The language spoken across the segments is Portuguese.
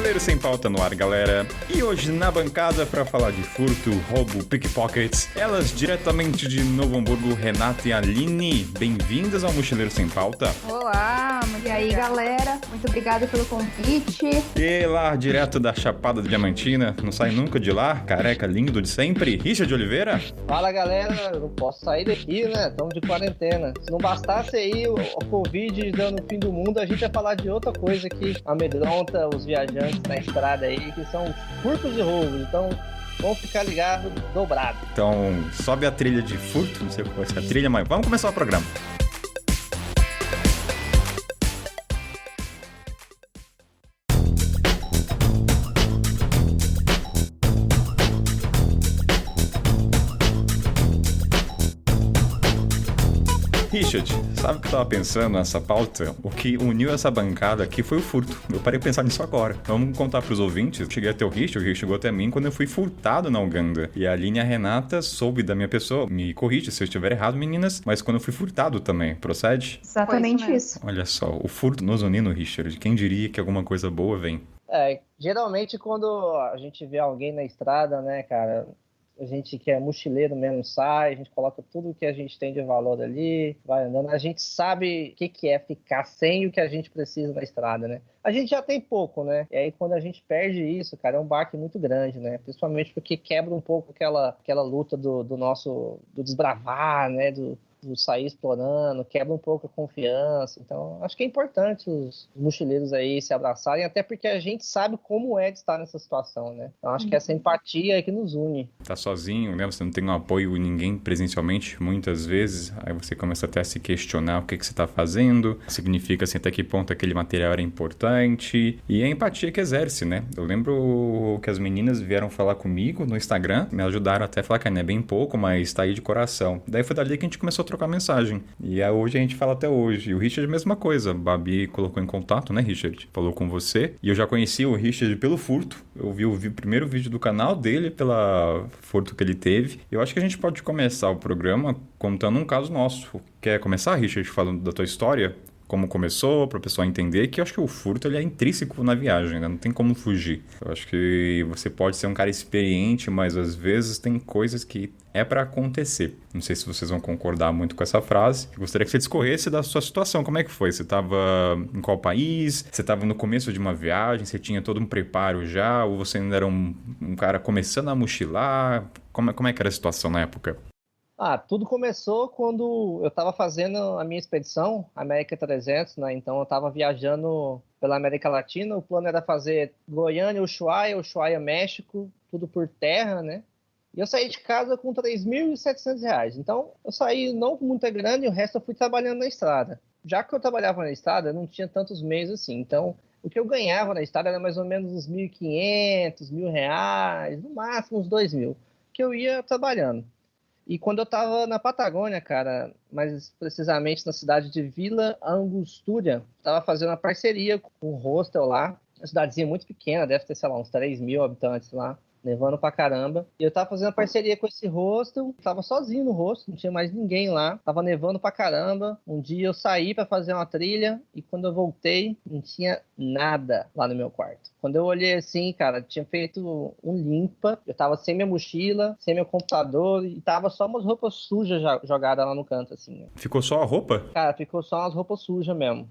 Mochileiro Sem Pauta no ar, galera. E hoje na bancada para falar de furto, roubo, pickpockets, elas diretamente de Novo Hamburgo, Renata e Aline. Bem-vindas ao Mochileiro Sem Pauta. Olá, e aí galera, muito obrigada pelo convite. E lá, direto da Chapada Diamantina, não sai nunca de lá, careca lindo de sempre, Richard Oliveira. Fala galera, eu não posso sair daqui, né? Estamos de quarentena. Se não bastasse aí o Covid dando o fim do mundo, a gente ia falar de outra coisa que amedronta os viajantes na estrada aí, que são furtos e roubos. Então, vamos ficar ligados dobrado. Então, sobe a trilha de furto, não sei qual vai ser a trilha, mas vamos começar o programa. Richard, sabe o que eu tava pensando nessa pauta? O que uniu essa bancada aqui foi o furto. Eu parei de pensar nisso agora. Vamos contar pros ouvintes. Eu cheguei até o Richard chegou até mim quando eu fui furtado na Uganda. E a Aline e a Renata soube da minha pessoa. Me corrige se eu estiver errado, meninas. Mas quando eu fui furtado também, procede? Exatamente isso. Olha só, o furto nos unindo, Richard. Quem diria que alguma coisa boa vem? Geralmente quando a gente vê alguém na estrada, né, cara... A gente que é mochileiro mesmo sai, a gente coloca tudo que a gente tem de valor ali, vai andando. A gente sabe o que é ficar sem o que a gente precisa na estrada, né? A gente já tem pouco, né? E aí quando a gente perde isso, cara, é um baque muito grande, né? Principalmente porque quebra um pouco aquela luta do desbravar, né? Do sair explorando, quebra um pouco a confiança. Então, acho que é importante os mochileiros aí se abraçarem, até porque a gente sabe como é de estar nessa situação, né? Então, acho que essa empatia é que nos une. Tá sozinho, né? Você não tem um apoio em ninguém presencialmente, muitas vezes. Aí você começa até a se questionar o que você tá fazendo. Significa, assim, até que ponto aquele material era importante. E a empatia que exerce, né? Eu lembro que as meninas vieram falar comigo no Instagram, me ajudaram até a falar que é bem pouco, mas tá aí de coração. Daí foi dali que a gente começou a trocar mensagem. E hoje a gente fala até hoje. E o Richard, mesma coisa. A Babi colocou em contato, né, Richard? Falou com você. E eu já conheci o Richard pelo furto. Eu vi o primeiro vídeo do canal dele pela furto que ele teve. Eu acho que a gente pode começar o programa contando um caso nosso. Quer começar, Richard, falando da tua história? Como começou, para o pessoal entender que eu acho que o furto ele é intrínseco na viagem, né? Não tem como fugir. Eu acho que você pode ser um cara experiente, mas às vezes tem coisas que é para acontecer. Não sei se vocês vão concordar muito com essa frase. Eu gostaria que você discorresse da sua situação. Como é que foi? Você estava em qual país? Você estava no começo de uma viagem? Você tinha todo um preparo já? Ou você ainda era um cara começando a mochilar? Como é que era a situação na época? Tudo começou quando eu estava fazendo a minha expedição, América 300, né? Então eu estava viajando pela América Latina. O plano era fazer Goiânia, Ushuaia, México, tudo por terra, né? E eu saí de casa com R$3.700. Então eu saí não com muita grana e o resto eu fui trabalhando na estrada. Já que eu trabalhava na estrada, eu não tinha tantos meios assim. Então o que eu ganhava na estrada era mais ou menos uns R$1.500, R$1.000, no máximo uns R$2.000, que eu ia trabalhando. E quando eu tava na Patagônia, cara, mais precisamente na cidade de Vila Angostura, tava fazendo uma parceria com um hostel lá, uma cidadezinha muito pequena, deve ter, sei lá, uns 3.000 habitantes lá, nevando pra caramba. E eu tava fazendo parceria com esse hostel, tava sozinho no hostel, não tinha mais ninguém lá, tava nevando pra caramba. Um dia eu saí pra fazer uma trilha e quando eu voltei, não tinha nada lá no meu quarto. Quando eu olhei assim, cara, tinha feito um limpa, eu tava sem minha mochila, sem meu computador e tava só umas roupas sujas jogadas lá no canto, assim. Ficou só a roupa? Cara, ficou só umas roupas sujas mesmo.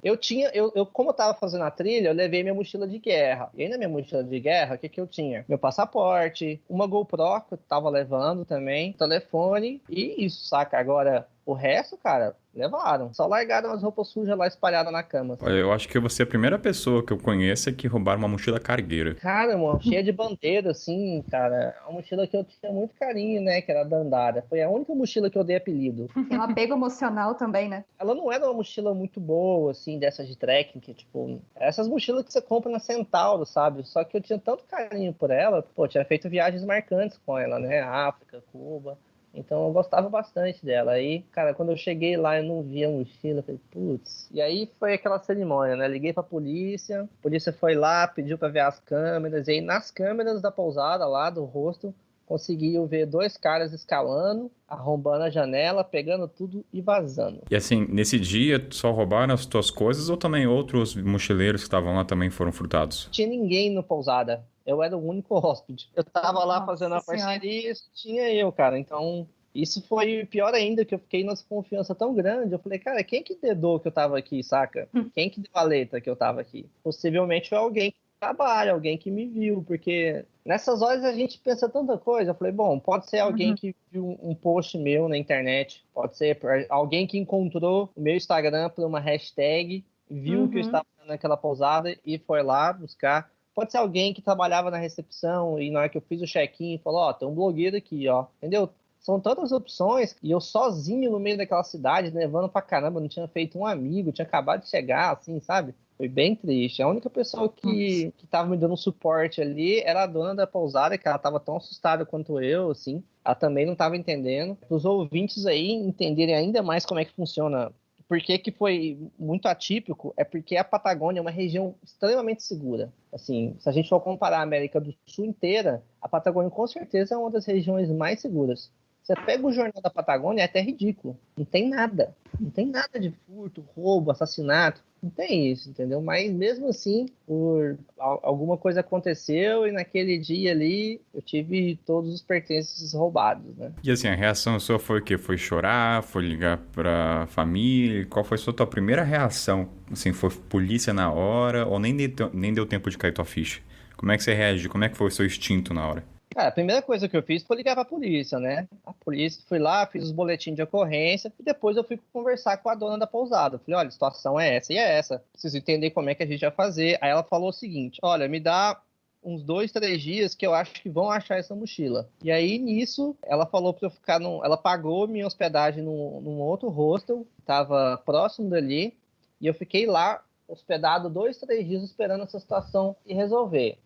Como eu tava fazendo a trilha, eu levei minha mochila de guerra. E aí na minha mochila de guerra, o que eu tinha? Meu passaporte, uma GoPro que eu tava levando também, telefone e isso, saca? Agora, o resto, cara, levaram. Só largaram as roupas sujas lá espalhadas na cama. Olha, eu acho que você é a primeira pessoa que eu conheço que roubaram uma mochila cargueira. Cara, mano, cheia de bandeira, assim, cara. Uma mochila que eu tinha muito carinho, né? Que era Dandara. Foi a única mochila que eu dei apelido. Tem um apego emocional também, né? Ela não era uma mochila muito boa, assim, dessas de trekking, que, tipo... Essas mochilas que você compra na Centauro, sabe? Só que eu tinha tanto carinho por ela. Pô, tinha feito viagens marcantes com ela, né? África, Cuba... Então eu gostava bastante dela. Aí, cara, quando eu cheguei lá eu não via a mochila, falei, putz. E aí foi aquela cerimônia, né? Liguei pra polícia, a polícia foi lá, pediu pra ver as câmeras, e aí nas câmeras da pousada lá, do hostel, conseguiu ver 2 caras escalando, arrombando a janela, pegando tudo e vazando. E assim, nesse dia só roubaram as tuas coisas ou também outros mochileiros que estavam lá também foram furtados? Não tinha ninguém no pousada. Eu era o único hóspede. Eu tava lá Nossa fazendo a Senhora. parceria e só tinha eu, cara. Então, isso foi pior ainda, que eu fiquei numa confiança tão grande. Eu falei, cara, quem que dedou que eu tava aqui, saca? Quem que deu a letra que eu tava aqui? Possivelmente foi alguém que trabalha, alguém que me viu, porque nessas horas a gente pensa tanta coisa. Eu falei, bom, pode ser alguém que viu um post meu na internet, pode ser alguém que encontrou o meu Instagram por uma hashtag, viu que eu estava naquela pousada e foi lá buscar. Pode ser alguém que trabalhava na recepção e na hora que eu fiz o check-in falou, ó, tem um blogueiro aqui, ó, entendeu? São tantas opções e eu sozinho no meio daquela cidade, nevando pra caramba, não tinha feito um amigo, tinha acabado de chegar, assim, sabe? Foi bem triste. A única pessoa que tava me dando suporte ali era a dona da pousada, que ela tava tão assustada quanto eu, assim. Ela também não tava entendendo. Os ouvintes aí entenderem ainda mais como é que funciona. Por que foi muito atípico? É porque a Patagônia é uma região extremamente segura. Assim, se a gente for comparar a América do Sul inteira, a Patagônia com certeza é uma das regiões mais seguras. Você pega o jornal da Patagônia, é até ridículo. Não tem nada. Não tem nada de furto, roubo, assassinato. Não tem isso, entendeu? Mas mesmo assim, alguma coisa aconteceu e naquele dia ali eu tive todos os pertences roubados, né? E assim, a reação sua foi o quê? Foi chorar? Foi ligar pra família? Qual foi a sua tua primeira reação? Assim, foi polícia na hora ou nem deu tempo de cair tua ficha? Como é que você reagiu? Como é que foi o seu instinto na hora? Cara, a primeira coisa que eu fiz foi ligar pra polícia, né? A polícia, fui lá, fiz os boletins de ocorrência e depois eu fui conversar com a dona da pousada. Falei, olha, a situação é essa e é essa. Preciso entender como é que a gente vai fazer. Aí ela falou o seguinte, olha, me dá uns 2, 3 dias que eu acho que vão achar essa mochila. E aí, nisso, ela falou pra eu ficar ela pagou minha hospedagem num outro hostel, que tava próximo dali, e eu fiquei lá hospedado 2, 3 dias esperando essa situação se resolver.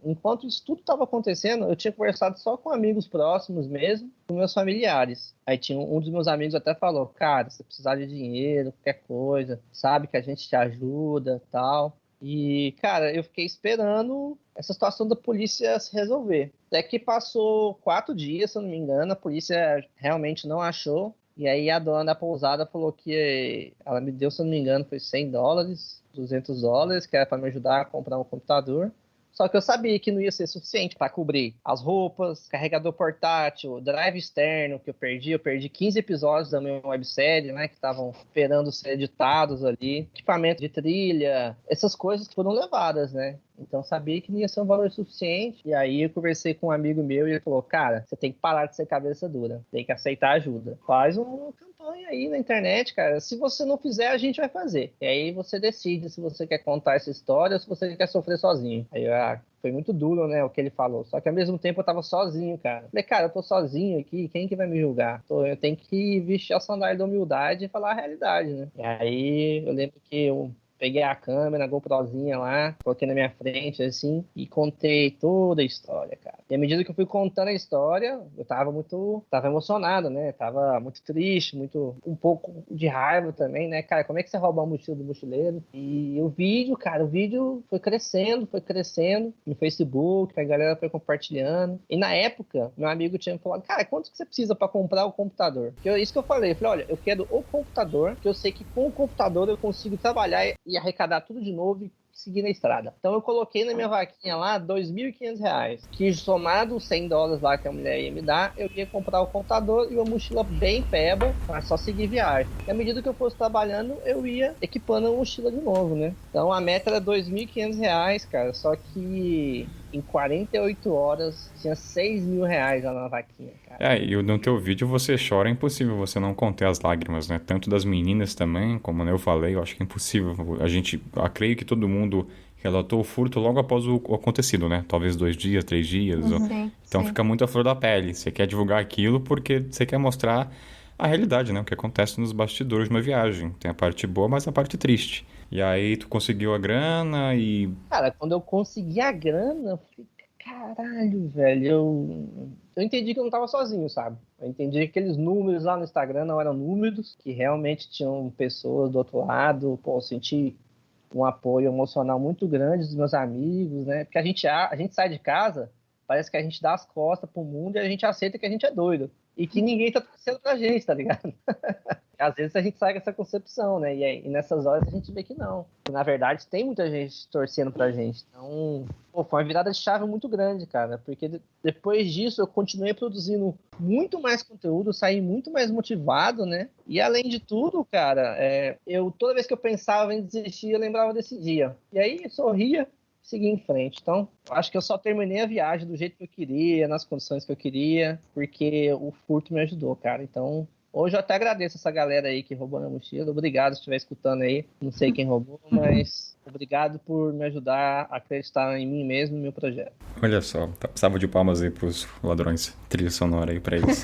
Enquanto isso tudo estava acontecendo, eu tinha conversado só com amigos próximos mesmo, com meus familiares. Aí tinha um dos meus amigos até falou, cara, se precisar de dinheiro, qualquer coisa, sabe que a gente te ajuda, tal. E, cara, eu fiquei esperando essa situação da polícia se resolver. Até que passou 4 dias, se eu não me engano, a polícia realmente não achou. E aí a dona da pousada falou que ela me deu, se eu não me engano, foi $100, $200, que era para me ajudar a comprar um computador. Só que eu sabia que não ia ser suficiente para cobrir as roupas, carregador portátil, drive externo que eu perdi 15 episódios da minha websérie, né, que estavam esperando ser editados ali, equipamento de trilha, essas coisas que foram levadas, né? Então eu sabia que não ia ser um valor suficiente. E aí eu conversei com um amigo meu e ele falou, cara, você tem que parar de ser cabeça dura, tem que aceitar ajuda. Faz uma campanha aí na internet, cara. Se você não fizer, a gente vai fazer. E aí você decide se você quer contar essa história ou se você quer sofrer sozinho. Aí foi muito duro, né, o que ele falou. Só que ao mesmo tempo eu tava sozinho, cara. Falei, cara, eu tô sozinho aqui, quem que vai me julgar? Eu tenho que vestir a sandália da humildade e falar a realidade, né? E aí eu lembro que eu peguei a câmera, a GoProzinha lá, coloquei na minha frente, assim, e contei toda a história, cara. E à medida que eu fui contando a história, eu tava emocionado, né? Tava muito triste, um pouco de raiva também, né? Cara, como é que você rouba a mochila do mochileiro? E o vídeo foi crescendo no Facebook, a galera foi compartilhando. E na época, meu amigo tinha falado, cara, quanto que você precisa pra comprar o computador? Isso que eu falei, olha, eu quero o computador, que eu sei que com o computador eu consigo trabalhar e arrecadar tudo de novo e seguir na estrada. Então eu coloquei na minha vaquinha lá R$2.500, que somado os $100 lá que a mulher ia me dar, eu ia comprar o computador e uma mochila bem peba, para só seguir viagem. E à medida que eu fosse trabalhando, eu ia equipando a mochila de novo, né? Então a meta era R$2.500, cara, só que em 48 horas tinha R$6.000 lá na vaquinha, cara. E no teu vídeo você chora, é impossível você não conter as lágrimas, né? Tanto das meninas também, como eu falei, eu acho que é impossível. Eu creio que todo mundo relatou o furto logo após o acontecido, né? Talvez 2 dias, 3 dias. Então sim. fica muito à flor da pele. Você quer divulgar aquilo porque você quer mostrar a realidade, né? O que acontece nos bastidores de uma viagem. Tem a parte boa, mas a parte triste. E aí tu conseguiu a grana e... Cara, quando eu consegui a grana, eu falei, caralho, velho, eu entendi que eu não tava sozinho, sabe? Eu entendi que aqueles números lá no Instagram não eram números, que realmente tinham pessoas do outro lado. Pô, eu senti um apoio emocional muito grande dos meus amigos, né? Porque a gente sai de casa Parece que a gente dá as costas pro mundo e a gente aceita que a gente é doido. E que ninguém tá torcendo pra gente, tá ligado? Às vezes a gente sai com essa concepção, né? E nessas horas a gente vê que não. Na verdade, tem muita gente torcendo pra gente. Então, foi uma virada de chave muito grande, cara. Porque depois disso eu continuei produzindo muito mais conteúdo, saí muito mais motivado, né? E além de tudo, cara, toda vez que eu pensava em desistir, eu lembrava desse dia. E aí eu sorria, seguir em frente. Então, acho que eu só terminei a viagem do jeito que eu queria, nas condições que eu queria, porque o furto me ajudou, cara. Então, hoje eu até agradeço essa galera aí que roubou minha mochila. Obrigado se estiver escutando aí. Não sei quem roubou, mas obrigado por me ajudar a acreditar em mim mesmo e no meu projeto. Olha só, precisava de palmas aí pros ladrões. Trilha sonora aí pra eles.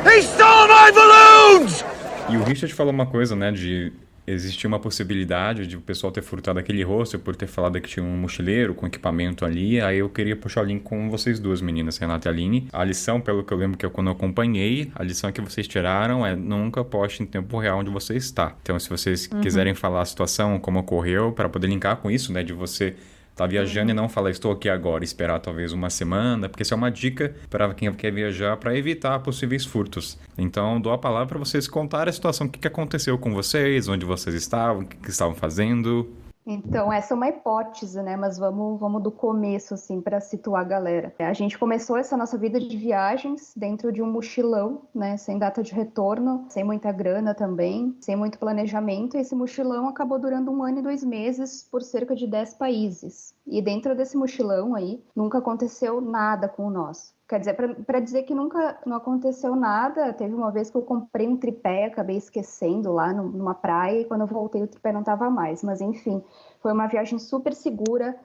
They stole my balloons! E o Richard falou uma coisa, né, de existia uma possibilidade de o pessoal ter furtado aquele hostel por ter falado que tinha um mochileiro com equipamento ali. Aí eu queria puxar o link com vocês duas meninas, Renata e Aline. A lição, pelo que eu lembro que quando eu acompanhei, a lição que vocês tiraram é nunca poste em tempo real onde você está. Então, se vocês quiserem falar a situação, como ocorreu, para poder linkar com isso, né, de você tá viajando e não falar estou aqui agora, esperar talvez uma semana, porque isso é uma dica para quem quer viajar para evitar possíveis furtos. Então, dou a palavra para vocês contarem a situação, o que aconteceu com vocês, onde vocês estavam, o que estavam fazendo. Então, essa é uma hipótese, né? Mas vamos do começo, assim, para situar a galera. A gente começou essa nossa vida de viagens dentro de um mochilão, né? Sem data de retorno, sem muita grana também, sem muito planejamento. E esse mochilão acabou durando 1 ano e 2 meses por cerca de 10 países. E dentro desse mochilão aí, nunca aconteceu nada com nós. Quer dizer, para dizer que nunca não aconteceu nada, teve uma vez que eu comprei um tripé, acabei esquecendo lá numa praia, e quando eu voltei o tripé não estava mais. Mas enfim, foi uma viagem super segura,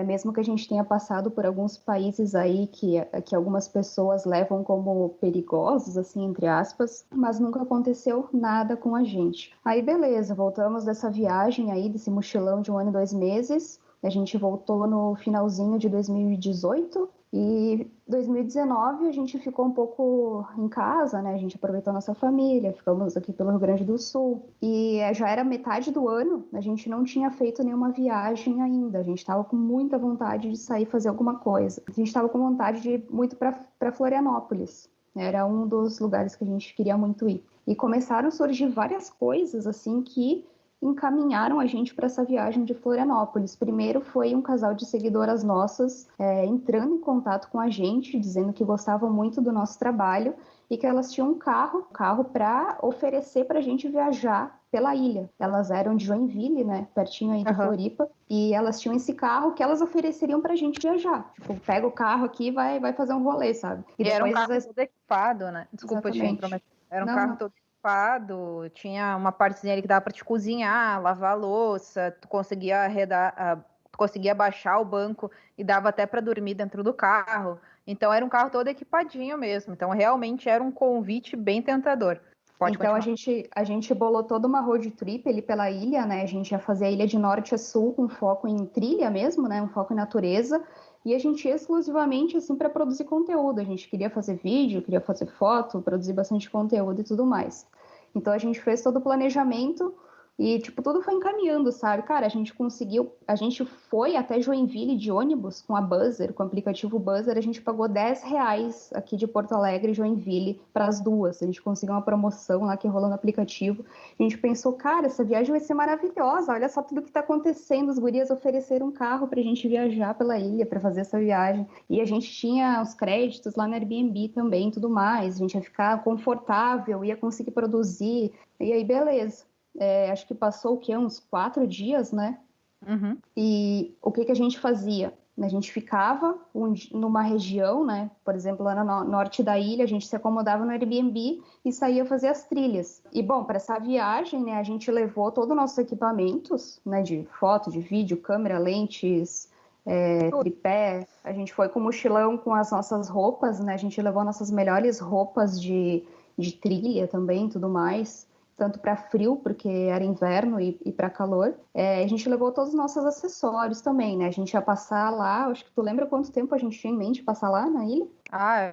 mesmo que a gente tenha passado por alguns países aí que algumas pessoas levam como perigosos, assim, entre aspas, mas nunca aconteceu nada com a gente. Aí beleza, voltamos dessa viagem aí, desse mochilão de 1 ano e 2 meses, a gente voltou no finalzinho de 2018, e 2019 a gente ficou um pouco em casa, né? A gente aproveitou a nossa família, ficamos aqui pelo Rio Grande do Sul. E já era metade do ano, a gente não tinha feito nenhuma viagem ainda. A gente estava com muita vontade de sair fazer alguma coisa. A gente estava com vontade de ir muito para Florianópolis. Era um dos lugares que a gente queria muito ir. E começaram a surgir várias coisas, assim, que encaminharam a gente para essa viagem de Florianópolis. Primeiro foi um casal de seguidoras nossas entrando em contato com a gente, dizendo que gostavam muito do nosso trabalho e que elas tinham um carro para oferecer para a gente viajar pela ilha. Elas eram de Joinville, né, pertinho aí de Floripa, e elas tinham esse carro que elas ofereceriam pra gente viajar. Tipo, pega o carro aqui e vai fazer um rolê, sabe? E era um carro todo equipado, né? Desculpa te intrometer. Era um carro todo equipado, tinha uma partezinha ali que dava pra te cozinhar, lavar a louça, tu conseguia baixar o banco e dava até pra dormir dentro do carro. Então era um carro todo equipadinho mesmo. Então realmente era um convite bem tentador. Então a gente bolou toda uma road trip ali pela ilha, né? A gente ia fazer a ilha de norte a sul com foco em trilha mesmo, né? Um foco em natureza. E a gente ia exclusivamente assim para produzir conteúdo. A gente queria fazer vídeo, queria fazer foto, produzir bastante conteúdo e tudo mais. Então a gente fez todo o planejamento e, tipo, tudo foi encaminhando, sabe? Cara, a gente foi até Joinville de ônibus com a Buzzer, com o aplicativo Buzzer, a gente pagou R$10 aqui de Porto Alegre e Joinville para as duas. A gente conseguiu uma promoção lá que rolou no aplicativo. A gente pensou, cara, essa viagem vai ser maravilhosa, olha só tudo que tá acontecendo. Os gurias ofereceram um carro pra gente viajar pela ilha, pra fazer essa viagem. E a gente tinha os créditos lá no Airbnb também, tudo mais. A gente ia ficar confortável, ia conseguir produzir. E aí, beleza. Acho que passou o quê? Uns 4 dias, né? Uhum. E o que a gente fazia? A gente ficava numa região, né? Por exemplo, lá no norte da ilha, a gente se acomodava no Airbnb e saía fazer as trilhas. E, bom, para essa viagem, né, a gente levou todos os nossos equipamentos, né? De foto, de vídeo, câmera, lentes, tripé. A gente foi com o mochilão com as nossas roupas, né? A gente levou nossas melhores roupas de trilha também, tudo mais. Tanto para frio, porque era inverno, e para calor. A gente levou todos os nossos acessórios também, né? A gente ia passar lá, acho que tu lembra quanto tempo a gente tinha em mente passar lá na ilha?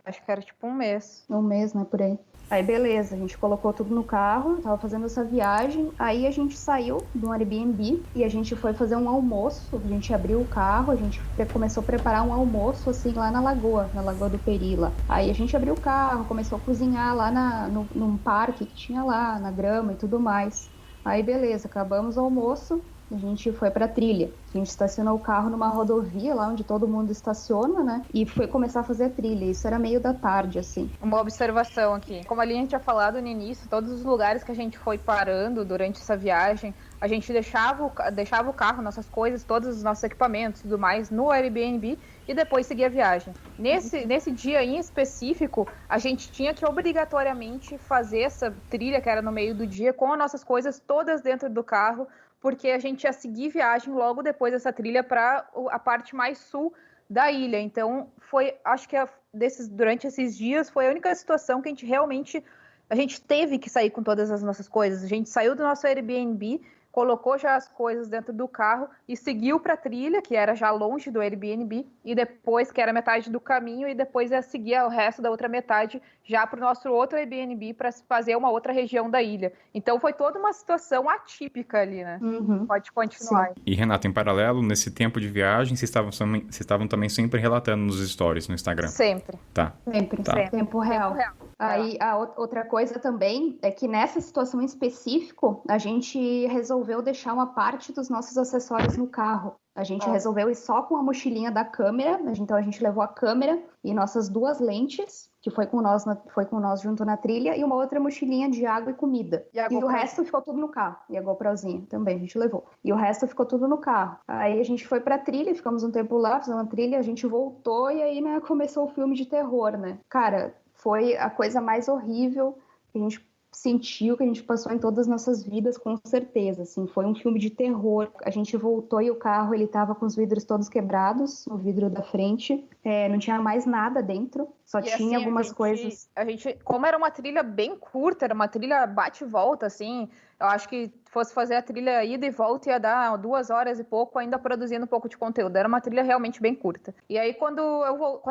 Acho que era tipo 1 mês. 1 mês, né, por aí. Aí beleza, a gente colocou tudo no carro, tava fazendo essa viagem, aí a gente saiu de um Airbnb e a gente foi fazer um almoço, a gente abriu o carro, a gente começou a preparar um almoço assim lá na Lagoa do Peri lá. Aí a gente abriu o carro, começou a cozinhar lá num parque que tinha lá, na grama e tudo mais. Aí beleza, acabamos o almoço, a gente foi pra trilha. A gente estacionou o carro numa rodovia, lá onde todo mundo estaciona, né? E foi começar a fazer a trilha. Isso era meio da tarde, assim. Uma observação aqui. Como a Aline tinha falado no início, todos os lugares que a gente foi parando durante essa viagem, a gente deixava o carro, nossas coisas, todos os nossos equipamentos e tudo mais no Airbnb e depois seguia a viagem. Nesse dia em específico, a gente tinha que obrigatoriamente fazer essa trilha que era no meio do dia com as nossas coisas todas dentro do carro, porque a gente ia seguir viagem logo depois dessa trilha para a parte mais sul da ilha. Então, acho que durante esses dias foi a única situação que a gente teve que sair com todas as nossas coisas. A gente saiu do nosso Airbnb, colocou já as coisas dentro do carro e seguiu para a trilha, que era já longe do Airbnb, e depois, que era metade do caminho, e depois ia seguir o resto da outra metade já para o nosso outro Airbnb para fazer uma outra região da ilha. Então foi toda uma situação atípica ali, né? Uhum. Pode continuar. E Renata, em paralelo, nesse tempo de viagem, vocês estavam também sempre relatando nos stories no Instagram? Sempre. Tá. Sempre. Tempo real. Aí a outra coisa também é que nessa situação em específico, a gente resolveu deixar uma parte dos nossos acessórios no carro. A gente resolveu ir só com a mochilinha da câmera, então a gente levou a câmera e nossas 2 lentes, que foi com nós junto na trilha, e uma outra mochilinha de água e comida. E o resto ficou tudo no carro. E a GoProzinha também a gente levou. E o resto ficou tudo no carro. Aí a gente foi pra trilha, ficamos um tempo lá, fizemos uma trilha, a gente voltou e aí, né, começou o filme de terror, né? Cara, foi a coisa mais horrível que a gente sentiu, que a gente passou em todas as nossas vidas, com certeza, assim, foi um filme de terror. A gente voltou e o carro, ele tava com os vidros todos quebrados, o vidro da frente, não tinha mais nada dentro, só tinha assim, algumas coisas. A gente, como era uma trilha bem curta, era uma trilha bate e volta, assim, eu acho que fosse fazer a trilha ida e volta ia dar 2 horas e pouco, ainda produzindo um pouco de conteúdo. Era uma trilha realmente bem curta. E aí, quando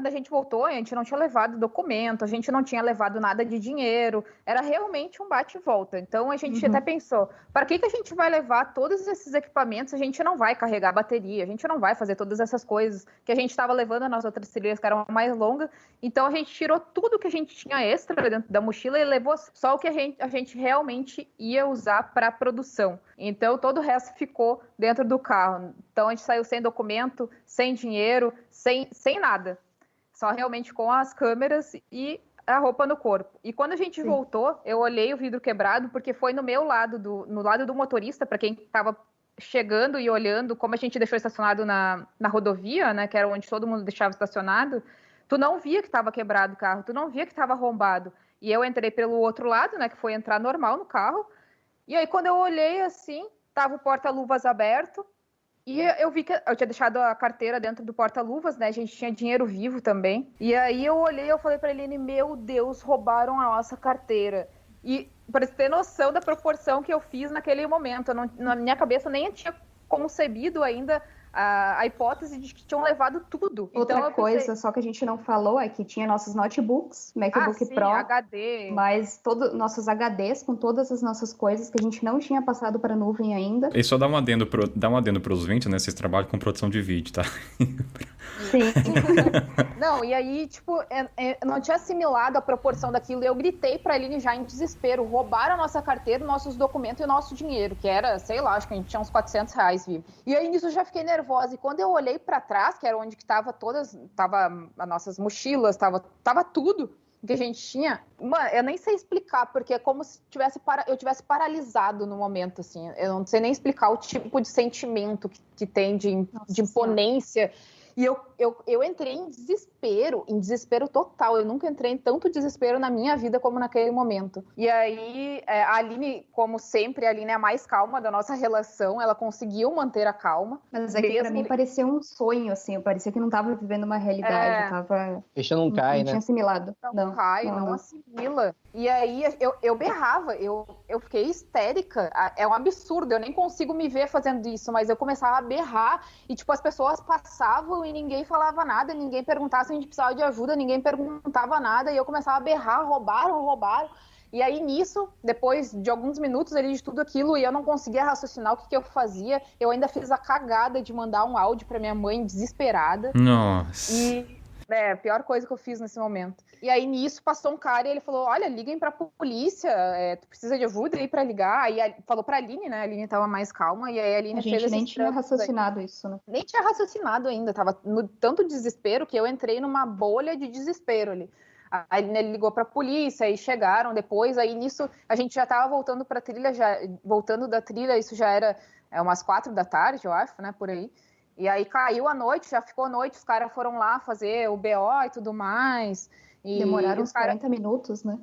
a gente voltou, a gente não tinha levado documento, a gente não tinha levado nada de dinheiro. Era realmente um bate e volta. Então, a gente até pensou, para que a gente vai levar todos esses equipamentos? A gente não vai carregar bateria, a gente não vai fazer todas essas coisas que a gente estava levando nas outras trilhas que eram mais longas. Então, a gente tirou tudo que a gente tinha extra dentro da mochila e levou só o que a gente realmente ia usar para produção. Então, todo o resto ficou dentro do carro. Então, a gente saiu sem documento, sem dinheiro, sem nada. Só realmente com as câmeras e a roupa no corpo. E quando a gente voltou, eu olhei o vidro quebrado, porque foi no meu lado, no lado do motorista, para quem estava chegando e olhando, como a gente deixou estacionado na rodovia, né, que era onde todo mundo deixava estacionado, tu não via que estava quebrado o carro, tu não via que estava arrombado. E eu entrei pelo outro lado, né, que foi entrar normal no carro. E aí, quando eu olhei assim, tava o porta-luvas aberto, e eu vi que eu tinha deixado a carteira dentro do porta-luvas, né? A gente tinha dinheiro vivo também. E aí eu olhei e eu falei pra Eline, meu Deus, roubaram a nossa carteira. E para você ter noção da proporção que eu fiz naquele momento, na minha cabeça nem tinha concebido ainda a hipótese de que tinham levado tudo. Outra então, coisa, só que a gente não falou, é que tinha nossos notebooks, MacBook Pro, HD. mas todos nossos HDs com todas as nossas coisas que a gente não tinha passado para a nuvem ainda. E só dá um adendo para os ouvintes, né? Vocês trabalham com produção de vídeo, tá? Sim. Não, e aí, tipo, eu não tinha assimilado a proporção daquilo. Eu gritei pra Aline já em desespero. Roubaram a nossa carteira, nossos documentos e o nosso dinheiro, que era, sei lá, acho que a gente tinha uns R$400 vivo. E aí, nisso, eu já fiquei nervosa. E quando eu olhei pra trás, que era onde que tava as nossas mochilas, tava tudo que a gente tinha, mano, eu nem sei explicar, porque é como se eu tivesse paralisado no momento, assim. Eu não sei nem explicar o tipo de sentimento que tem de imponência. E eu entrei em desespero total. Eu nunca entrei em tanto desespero na minha vida como naquele momento. E aí, a Aline, como sempre, a Aline é a mais calma da nossa relação. Ela conseguiu manter a calma. Mas é que pra mim parecia um sonho, assim. Eu parecia que não tava vivendo uma realidade. Eu tava... Fechando não cai, não tinha assimilado. Não cai, não assimila. E aí, eu berrava. eu fiquei histérica. É um absurdo, eu nem consigo me ver fazendo isso, mas eu começava a berrar e, tipo, as pessoas passavam e ninguém falava nada, ninguém perguntava se a gente precisava de ajuda, ninguém perguntava nada, e eu começava a berrar, roubaram. E aí, nisso, depois de alguns minutos ali de tudo aquilo, e eu não conseguia raciocinar o que eu fazia, eu ainda fiz a cagada de mandar um áudio pra minha mãe desesperada. Nossa. E a pior coisa que eu fiz nesse momento. E aí, nisso, passou um cara e ele falou, olha, liguem pra polícia, tu precisa de ajuda aí pra ligar. Aí falou pra Aline, né? A Aline tava mais calma, e aí a Aline fez nem tinha raciocinado isso, né? Nem tinha raciocinado ainda, tava no tanto desespero que eu entrei numa bolha de desespero ali. Aí ele ligou pra polícia, aí chegaram depois, aí nisso a gente já tava voltando pra trilha, voltando da trilha, isso já era umas 4 da tarde, eu acho, né, por aí. E aí caiu a noite, já ficou noite, os caras foram lá fazer o BO e tudo mais. E demoraram uns 40 minutos, né?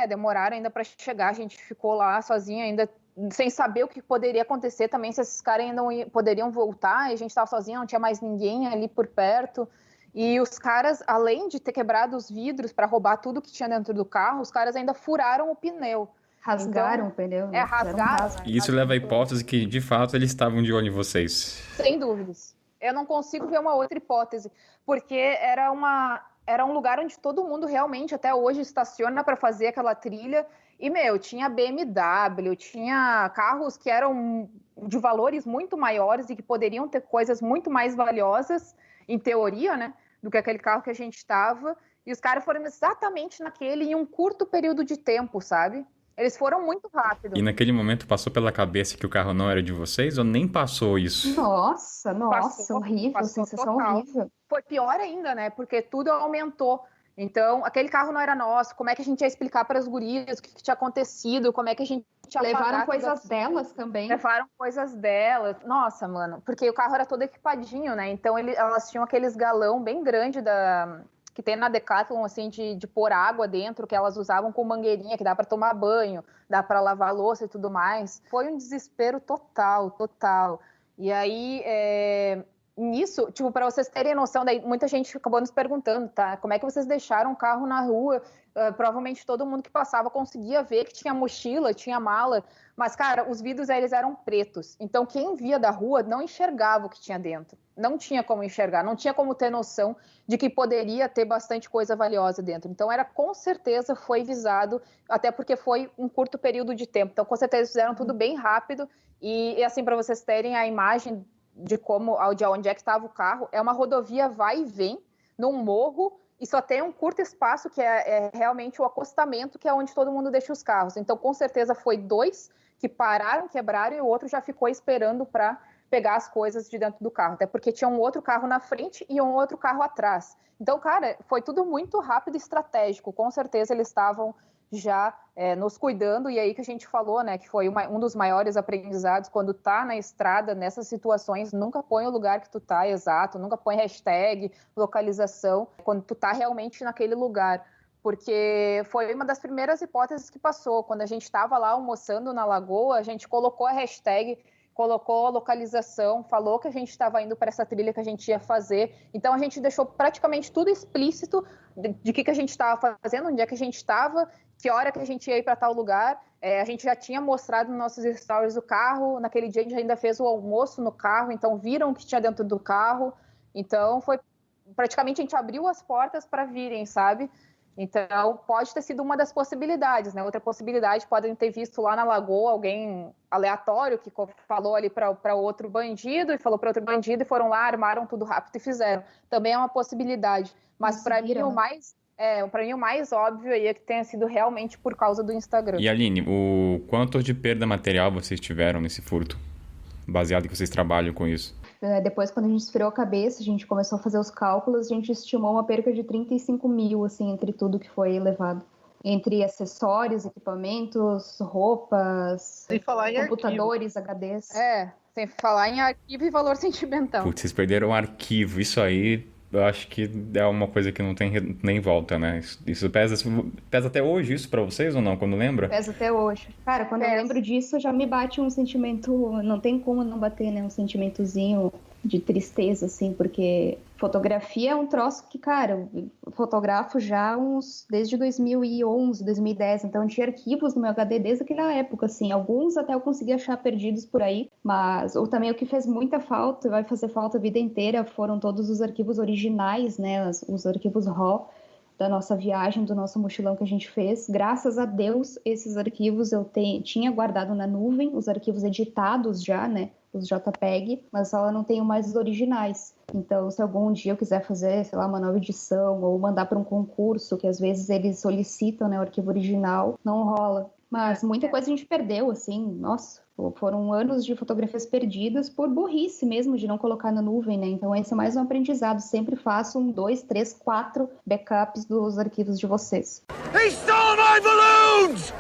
Demoraram ainda pra chegar, a gente ficou lá sozinha ainda, sem saber o que poderia acontecer também, se esses caras ainda poderiam voltar, e a gente tava sozinha, não tinha mais ninguém ali por perto. E os caras, além de ter quebrado os vidros para roubar tudo que tinha dentro do carro, os caras ainda furaram o pneu. Rasgaram o pneu. Né? Rasgaram. E isso leva à hipótese que, de fato, eles estavam de olho em vocês. Sem dúvidas. Eu não consigo ver uma outra hipótese, porque era um lugar onde todo mundo realmente, até hoje, estaciona para fazer aquela trilha. E, tinha BMW, tinha carros que eram de valores muito maiores e que poderiam ter coisas muito mais valiosas, em teoria, né, do que aquele carro que a gente estava, e os caras foram exatamente naquele em um curto período de tempo, sabe? Eles foram muito rápido. E naquele momento passou pela cabeça que o carro não era de vocês ou nem passou isso? Nossa, horrível, sensação horrível. Foi pior ainda, né, porque tudo aumentou. Então, aquele carro não era nosso, como é que a gente ia explicar para as gurias o que tinha acontecido, como é que a gente ia Levaram coisas delas também. Levaram coisas delas. Nossa, mano, porque o carro era todo equipadinho, né? Então, elas tinham aqueles galão bem grande que tem na Decathlon, assim, de pôr água dentro, que elas usavam com mangueirinha, que dá para tomar banho, dá para lavar louça e tudo mais. Foi um desespero total. E aí, nisso, tipo, para vocês terem noção, daí muita gente acabou nos perguntando, tá? Como é que vocês deixaram o carro na rua? Provavelmente todo mundo que passava conseguia ver que tinha mochila, tinha mala, mas, cara, os vidros eles eram pretos. Então, quem via da rua não enxergava o que tinha dentro. Não tinha como enxergar, não tinha como ter noção de que poderia ter bastante coisa valiosa dentro. Então, com certeza foi visado, até porque foi um curto período de tempo. Então, com certeza fizeram tudo bem rápido. E assim, para vocês terem a imagem de onde é que estava o carro, é uma rodovia vai e vem, num morro, e só tem um curto espaço, que é realmente o acostamento, que é onde todo mundo deixa os carros. Então, com certeza, foi 2 que pararam, quebraram, e o outro já ficou esperando para pegar as coisas de dentro do carro. Até porque tinha um outro carro na frente e um outro carro atrás. Então, cara, foi tudo muito rápido e estratégico. Com certeza, eles estavam já nos cuidando, e aí que a gente falou, né, que foi um dos maiores aprendizados, quando tá na estrada, nessas situações, nunca põe o lugar que tu tá exato, nunca põe hashtag, localização, quando tu tá realmente naquele lugar, porque foi uma das primeiras hipóteses que passou, quando a gente estava lá almoçando na lagoa, a gente colocou a hashtag, colocou a localização, falou que a gente estava indo para essa trilha que a gente ia fazer, então a gente deixou praticamente tudo explícito de que a gente estava fazendo, onde é que a gente estava, que hora que a gente ia ir para tal lugar. A gente já tinha mostrado nos nossos stories o carro, naquele dia a gente ainda fez o almoço no carro, então viram o que tinha dentro do carro, então foi praticamente a gente abriu as portas para virem, sabe? Então pode ter sido uma das possibilidades, né? Outra possibilidade, podem ter visto lá na lagoa alguém aleatório que falou ali para outro bandido e falou para outro bandido e foram lá, armaram tudo rápido e fizeram. Também é uma possibilidade, mas para mim o mais para mim o mais óbvio aí é que tenha sido realmente por causa do Instagram. E Aline, o quanto de perda material vocês tiveram nesse furto? Baseado em que vocês trabalham com isso? Depois, quando a gente esfriou a cabeça, a gente começou a fazer os cálculos, a gente estimou uma perca de 35 mil, assim, entre tudo que foi levado. Entre acessórios, equipamentos, roupas, computadores, HDs. Sem falar em arquivo e valor sentimental. Putz, vocês perderam o arquivo, isso aí... Eu acho que é uma coisa que não tem nem volta, né? Isso pesa até hoje isso pra vocês ou não, quando lembra? Pesa até hoje. Cara, quando eu lembro disso, já me bate um sentimento... Não tem como não bater, né? Um sentimentozinho de tristeza, assim, porque fotografia é um troço que, cara, eu fotografo já desde 2011, 2010, então eu tinha arquivos no meu HD desde aquela época, assim, alguns até eu consegui achar perdidos por aí, mas ou também o que fez muita falta, vai fazer falta a vida inteira, foram todos os arquivos originais, né, os arquivos RAW da nossa viagem, do nosso mochilão que a gente fez. Graças a Deus, esses arquivos eu tinha guardado na nuvem, os arquivos editados já, né, os JPEG, mas só eu não tenho mais os originais. Então, se algum dia eu quiser fazer, sei lá, uma nova edição ou mandar para um concurso, que às vezes eles solicitam, né, o arquivo original, não rola. Mas muita coisa a gente perdeu, assim, nossa, foram anos de fotografias perdidas por burrice mesmo, de não colocar na nuvem, né? Então esse é mais um aprendizado, sempre façam 2, 3, 4 backups dos arquivos de vocês. He stole my balloons!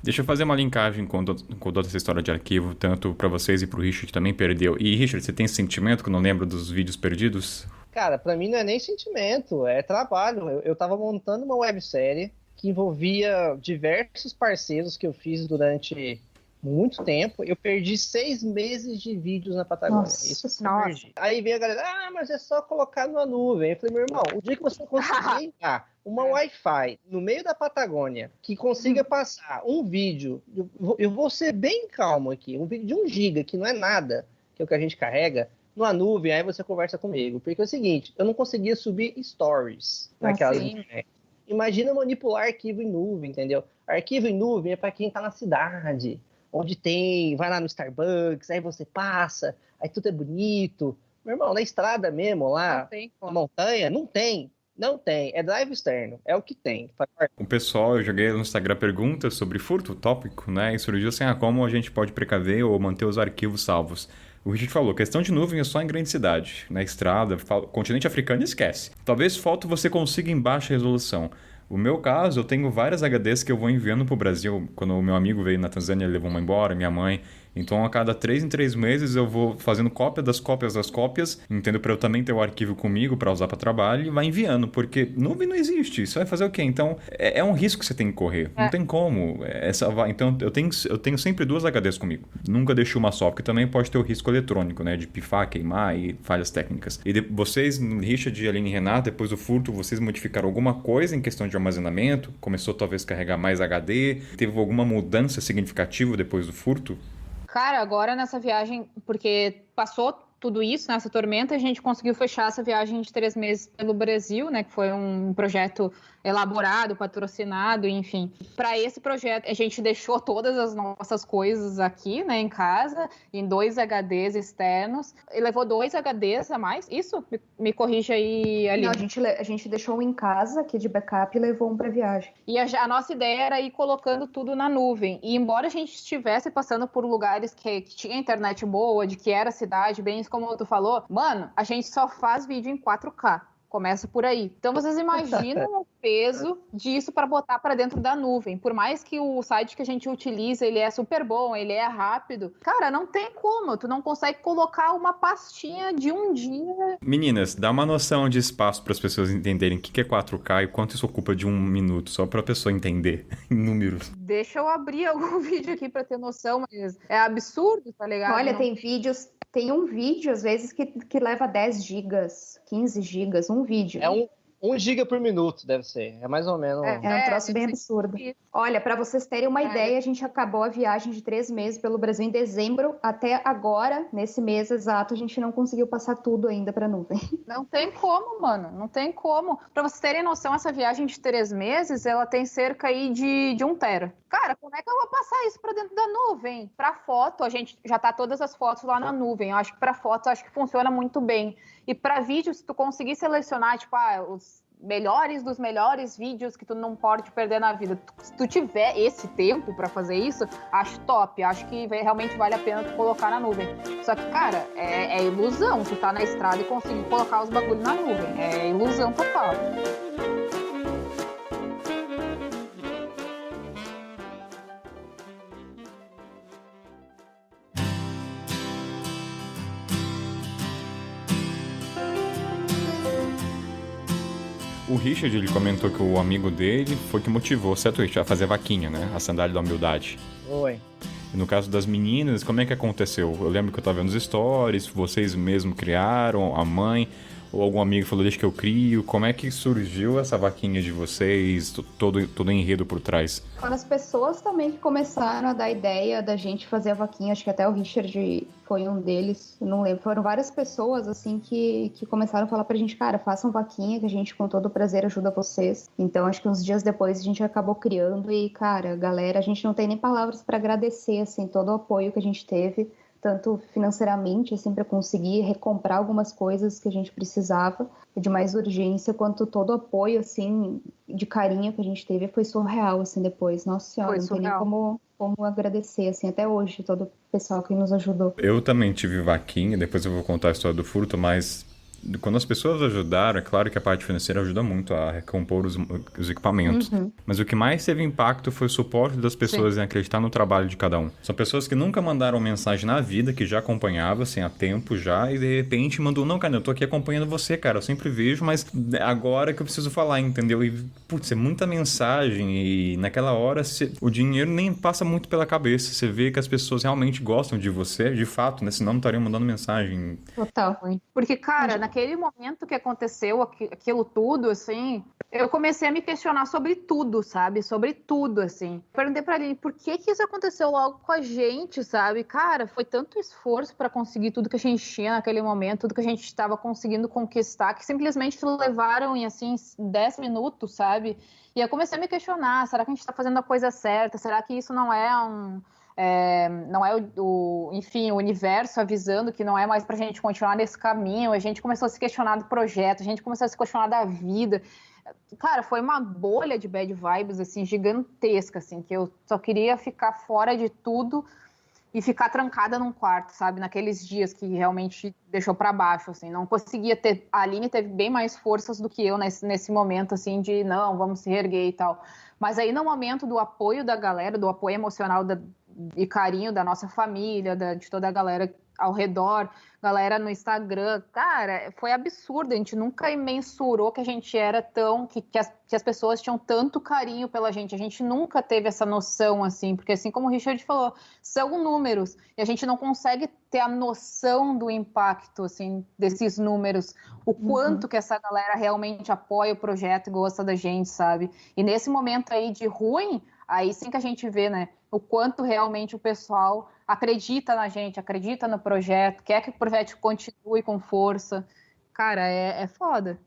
Deixa eu fazer uma linkagem com toda essa história de arquivo, tanto para vocês e pro Richard, que também perdeu. E Richard, você tem esse sentimento que não lembra dos vídeos perdidos? Cara, pra mim não é nem sentimento, é trabalho. Eu tava montando uma websérie que envolvia diversos parceiros que eu fiz durante muito tempo. Eu perdi 6 meses de vídeos na Patagônia. Nossa, isso eu perdi. Aí vem a galera, mas é só colocar numa nuvem. Eu falei, meu irmão, o dia que você conseguir uma Wi-Fi no meio da Patagônia que consiga passar um vídeo, eu vou ser bem calmo aqui, um vídeo de 1 giga, que não é nada, que é o que a gente carrega, numa nuvem, aí você conversa comigo. Porque é o seguinte, eu não conseguia subir stories naquelas internet. Imagina manipular arquivo em nuvem, entendeu? Arquivo em nuvem é para quem tá na cidade, onde vai lá no Starbucks, aí você passa, aí tudo é bonito. Meu irmão, na estrada mesmo, lá, na montanha, não tem. É drive externo, é o que tem. O pessoal, eu joguei no Instagram perguntas sobre furto, tópico, né? E surgiu assim, como a gente pode precaver ou manter os arquivos salvos. O Richard falou, questão de nuvem é só em grande cidade. Na estrada, continente africano, esquece. Talvez foto você consiga em baixa resolução. O meu caso, eu tenho várias HDs que eu vou enviando pro Brasil. Quando o meu amigo veio na Tanzânia, ele levou uma embora, minha mãe. Então, a cada 3 em 3 meses, eu vou fazendo cópia das cópias, entendo? Para eu também ter o arquivo comigo, para usar para trabalho, e vai enviando, porque nuvem não existe. Você vai fazer o quê? Então, é um risco que você tem que correr. Não tem como. Então, eu tenho sempre 2 HDs comigo. Nunca deixo uma só, porque também pode ter o risco eletrônico, né? De pifar, queimar e falhas técnicas. E vocês, Richard, Aline e Renato, depois do furto, vocês modificaram alguma coisa em questão de armazenamento? Começou talvez a carregar mais HD? Teve alguma mudança significativa depois do furto? Cara, agora nessa viagem, porque passou tudo isso, nessa tormenta, a gente conseguiu fechar essa viagem de 3 meses pelo Brasil, né? Que foi um projeto elaborado, patrocinado, enfim. Para esse projeto, a gente deixou todas as nossas coisas aqui, né, em casa, em 2 HDs externos. E levou 2 HDs a mais? Isso? Me corrija aí, Aline. Não, a gente deixou um em casa, aqui de backup, e levou um para viagem. E a nossa ideia era ir colocando tudo na nuvem. E embora a gente estivesse passando por lugares que tinha internet boa, de que era cidade, bem como tu falou, mano, a gente só faz vídeo em 4K. Começa por aí. Então, vocês imaginam o peso disso para botar para dentro da nuvem. Por mais que o site que a gente utiliza, ele é super bom, ele é rápido. Cara, não tem como. Tu não consegue colocar uma pastinha de um dia. Meninas, dá uma noção de espaço para as pessoas entenderem o que é 4K e quanto isso ocupa de 1 minuto, só para a pessoa entender em números. Deixa eu abrir algum vídeo aqui para ter noção, mas é absurdo, tá ligado? Olha, tem vídeos... Tem um vídeo, às vezes, que leva 10 gigas, 15 gigas, um vídeo. É 1 giga por minuto, deve ser. É mais ou menos. É um troço bem absurdo. Olha, para vocês terem uma ideia, a gente acabou a viagem de 3 meses pelo Brasil em dezembro. Até agora, nesse mês exato, a gente não conseguiu passar tudo ainda para nuvem. Não tem como, mano. Não tem como. Para vocês terem noção, essa viagem de 3 meses, ela tem cerca aí de 1 tera. Cara, como é que eu vou passar isso para dentro da nuvem? Para foto, a gente já tá todas as fotos lá na nuvem. Eu acho que para foto, acho que funciona muito bem. E para vídeo, se tu conseguir selecionar, tipo, os melhores dos melhores vídeos que tu não pode perder na vida. Se tu tiver esse tempo pra fazer isso, acho top. Acho que realmente vale a pena tu colocar na nuvem. Só que, cara, é ilusão tu tá na estrada e conseguir colocar os bagulhos na nuvem. É ilusão total. O Richard, ele comentou que o amigo dele foi que motivou, certo, Richard, a fazer vaquinha, né? A sandália da humildade. Oi. E no caso das meninas, como é que aconteceu? Eu lembro que eu tava vendo os stories, vocês mesmo criaram, a mãe, ou algum amigo falou, deixa que eu crio. Como é que surgiu essa vaquinha de vocês, todo o enredo por trás? Foram as pessoas também que começaram a dar ideia da gente fazer a vaquinha, acho que até o Richard foi um deles, não lembro. Foram várias pessoas, assim, que começaram a falar pra gente, cara, façam vaquinha que a gente com todo prazer ajuda vocês. Então, acho que uns dias depois a gente acabou criando e, cara, galera, a gente não tem nem palavras pra agradecer, assim, todo o apoio que a gente teve, tanto financeiramente, assim, para conseguir recomprar algumas coisas que a gente precisava de mais urgência, quanto todo o apoio, assim, de carinho que a gente teve foi surreal, assim, depois. Nossa Senhora, não tem nem como agradecer, assim, até hoje, todo o pessoal que nos ajudou. Eu também tive vaquinha, depois eu vou contar a história do furto, mas quando as pessoas ajudaram, é claro que a parte financeira ajuda muito a recompor os equipamentos. Mas o que mais teve impacto foi o suporte das pessoas em acreditar no trabalho de cada um. São pessoas que nunca mandaram mensagem na vida, que já acompanhavam, assim, há tempo já, e de repente mandou, não, cara, eu tô aqui acompanhando você, cara, eu sempre vejo, mas agora que eu preciso falar, entendeu? E, putz, é muita mensagem e naquela hora o dinheiro nem passa muito pela cabeça. Você vê que as pessoas realmente gostam de você, de fato, né? Senão não estariam mandando mensagem. Total. Porque, cara, naquele momento que aconteceu aquilo tudo, assim, eu comecei a me questionar sobre tudo, sabe? Sobre tudo, assim. Perguntei pra ele, por que isso aconteceu logo com a gente, sabe? Cara, foi tanto esforço pra conseguir tudo que a gente tinha naquele momento, tudo que a gente estava conseguindo conquistar, que simplesmente levaram em, assim, 10 minutos, sabe? E eu comecei a me questionar, será que a gente tá fazendo a coisa certa? Será que isso não é enfim, o universo avisando que não é mais pra gente continuar nesse caminho? A gente começou a se questionar do projeto, a gente começou a se questionar da vida. Cara, foi uma bolha de bad vibes, assim, gigantesca, assim, que eu só queria ficar fora de tudo e ficar trancada num quarto, sabe? Naqueles dias que realmente deixou pra baixo, assim, não conseguia ter... A Aline teve bem mais forças do que eu nesse momento, assim, de não, vamos se reerguer e tal. Mas aí no momento do apoio da galera, do apoio emocional e carinho da nossa família, de toda a galera ao redor, galera no Instagram, cara, foi absurdo, a gente nunca mensurou que a gente era tão, que as pessoas tinham tanto carinho pela gente, a gente nunca teve essa noção, assim, porque assim como o Richard falou, são números, e a gente não consegue ter a noção do impacto, assim, desses números, o quanto que essa galera realmente apoia o projeto e gosta da gente, sabe? E nesse momento aí de ruim, aí sim que a gente vê, né, o quanto realmente o pessoal acredita na gente, acredita no projeto, quer que o projeto continue com força. Cara, é foda.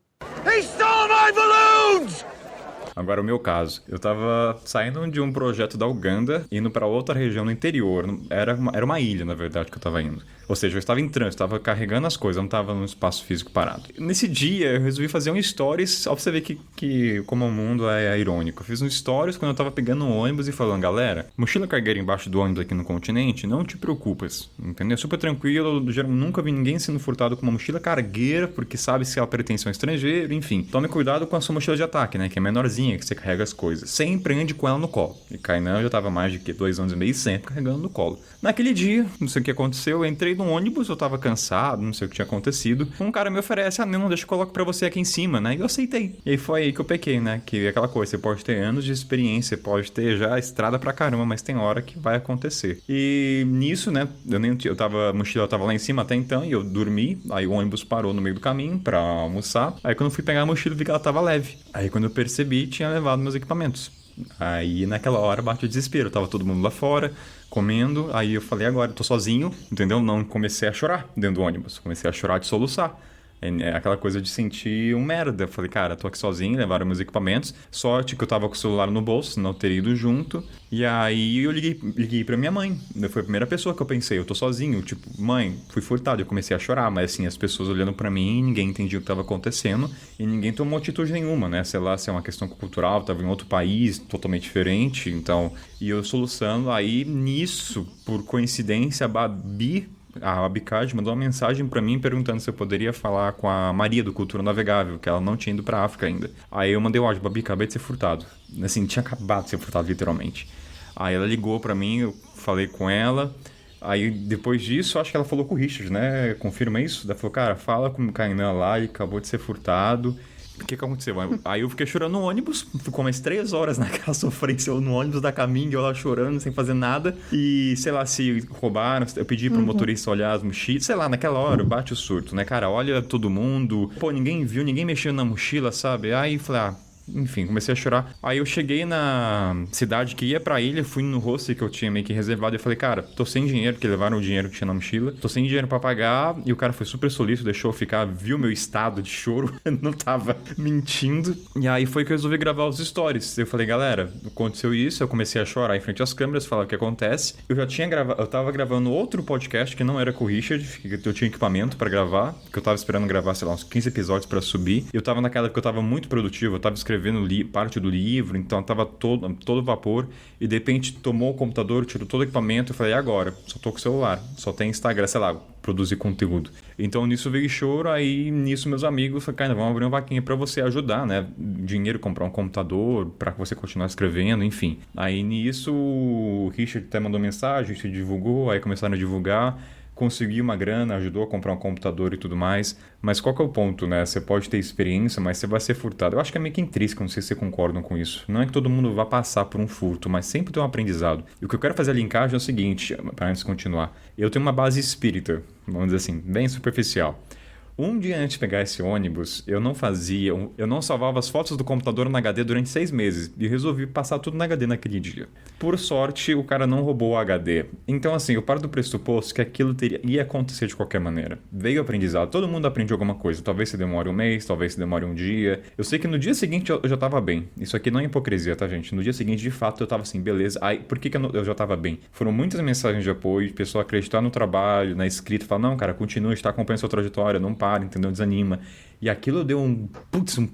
He stole my balloons! Agora, o meu caso. Eu tava saindo de um projeto da Uganda, indo pra outra região no interior. Era uma ilha, na verdade, que eu tava indo. Ou seja, eu estava em trânsito, estava carregando as coisas, eu não estava num espaço físico parado. Nesse dia, eu resolvi fazer um stories, só pra você ver que como o mundo é irônico. Eu fiz um stories quando eu tava pegando um ônibus e falando, galera, mochila cargueira embaixo do ônibus aqui no continente, não te preocupes, entendeu? Super tranquilo, eu nunca vi ninguém sendo furtado com uma mochila cargueira, porque sabe se ela pertence a um estrangeiro, enfim. Tome cuidado com a sua mochila de ataque, né, que é menorzinha, que você carrega as coisas. Sempre ande com ela no colo. E Kainan já tava mais de 2 anos e meio sempre carregando no colo. Naquele dia, não sei o que aconteceu, eu entrei no ônibus, eu tava cansado, não sei o que tinha acontecido. Um cara me oferece, não, deixa eu coloco pra você aqui em cima, né? E eu aceitei. E aí foi aí que eu pequei, né? Que é aquela coisa, você pode ter anos de experiência, pode ter já estrada pra caramba, mas tem hora que vai acontecer. E nisso, né? A mochila tava lá em cima até então, e eu dormi, aí o ônibus parou no meio do caminho pra almoçar. Aí quando eu fui pegar a mochila, vi que ela tava leve. Aí quando eu percebi, tinha levado meus equipamentos. Aí naquela hora bate o desespero, tava todo mundo lá fora, comendo, aí eu falei, agora eu tô sozinho, entendeu? Não comecei a chorar dentro do ônibus, comecei a chorar de soluçar. É aquela coisa de sentir um merda. Eu falei, cara, tô aqui sozinho, levaram meus equipamentos. Sorte que eu tava com o celular no bolso, senão eu teria ido junto. E aí eu liguei pra minha mãe. Foi a primeira pessoa que eu pensei, eu tô sozinho. Tipo, mãe, fui furtado. Eu comecei a chorar, mas assim, as pessoas olhando pra mim, ninguém entendia o que tava acontecendo. E ninguém tomou atitude nenhuma, né? Sei lá, se é uma questão cultural, tava em outro país, totalmente diferente. Então, e eu soluçando. Aí, nisso, por coincidência, a Abicard mandou uma mensagem pra mim perguntando se eu poderia falar com a Maria do Cultura Navegável, que ela não tinha ido pra África ainda. Aí eu mandei o áudio, Babi, acabei de ser furtado. Assim, tinha acabado de ser furtado, literalmente. Aí ela ligou pra mim, eu falei com ela. Aí depois disso, acho que ela falou com o Richard, né? Confirma isso? Ela falou, cara, fala com o Kainan lá, ele acabou de ser furtado. O que aconteceu? Aí eu fiquei chorando no ônibus, ficou umas 3 horas naquela sofrência, eu no ônibus da Caminho, eu lá chorando, sem fazer nada. E, sei lá, se roubaram, eu pedi pro motorista olhar as mochilas, sei lá, naquela hora bate o surto, né, cara? Olha todo mundo, pô, ninguém viu, ninguém mexeu na mochila, sabe? Aí falei, enfim, comecei a chorar. Aí eu cheguei na cidade que ia pra ilha, fui no hostel que eu tinha meio que reservado e falei, cara, tô sem dinheiro, porque levaram o dinheiro que tinha na mochila, tô sem dinheiro pra pagar, e o cara foi super solícito, deixou eu ficar, viu meu estado de choro, não tava mentindo, e aí foi que eu resolvi gravar os stories. Eu falei, galera, aconteceu isso, eu comecei a chorar em frente às câmeras, falar o que acontece. Eu já tinha gravado, eu tava gravando outro podcast que não era com o Richard, que eu tinha equipamento pra gravar, que eu tava esperando gravar, sei lá, uns 15 episódios pra subir. Eu tava naquela época que eu tava muito produtivo, eu tava escrevendo parte do livro, então tava todo vapor, e de repente tomou o computador, tirou todo o equipamento, eu falei, agora? Só tô com o celular, só tem Instagram, sei lá, produzir conteúdo. Então nisso veio choro, aí nisso meus amigos falaram, cara, vamos abrir uma vaquinha pra você ajudar, né? Dinheiro, comprar um computador, pra você continuar escrevendo, enfim. Aí nisso o Richard até mandou mensagem, a gente divulgou, aí começaram a divulgar, consegui uma grana, ajudou a comprar um computador e tudo mais. Mas qual que é o ponto, né? Você pode ter experiência, mas você vai ser furtado. Eu acho que é meio que intrínseco, não sei se vocês concordam com isso. Não é que todo mundo vá passar por um furto, mas sempre tem um aprendizado. E o que eu quero fazer a linkagem é o seguinte, para antes de continuar. Eu tenho uma base espírita, vamos dizer assim, bem superficial. Um dia antes de pegar esse ônibus, eu não salvava as fotos do computador no HD durante 6 meses e resolvi passar tudo no HD naquele dia. Por sorte, o cara não roubou o HD. Então, assim, eu paro do pressuposto que aquilo ia acontecer de qualquer maneira. Veio o aprendizado, todo mundo aprende alguma coisa. Talvez se demore um mês, talvez se demore um dia. Eu sei que no dia seguinte eu já tava bem. Isso aqui não é hipocrisia, tá, gente? No dia seguinte, de fato, eu tava assim, beleza. Aí, por que eu já tava bem? Foram muitas mensagens de apoio, de pessoa acreditar no trabalho, na escrita, falar, não, cara, continua, está acompanhando sua trajetória, não para, entendeu? Desanima. E aquilo deu um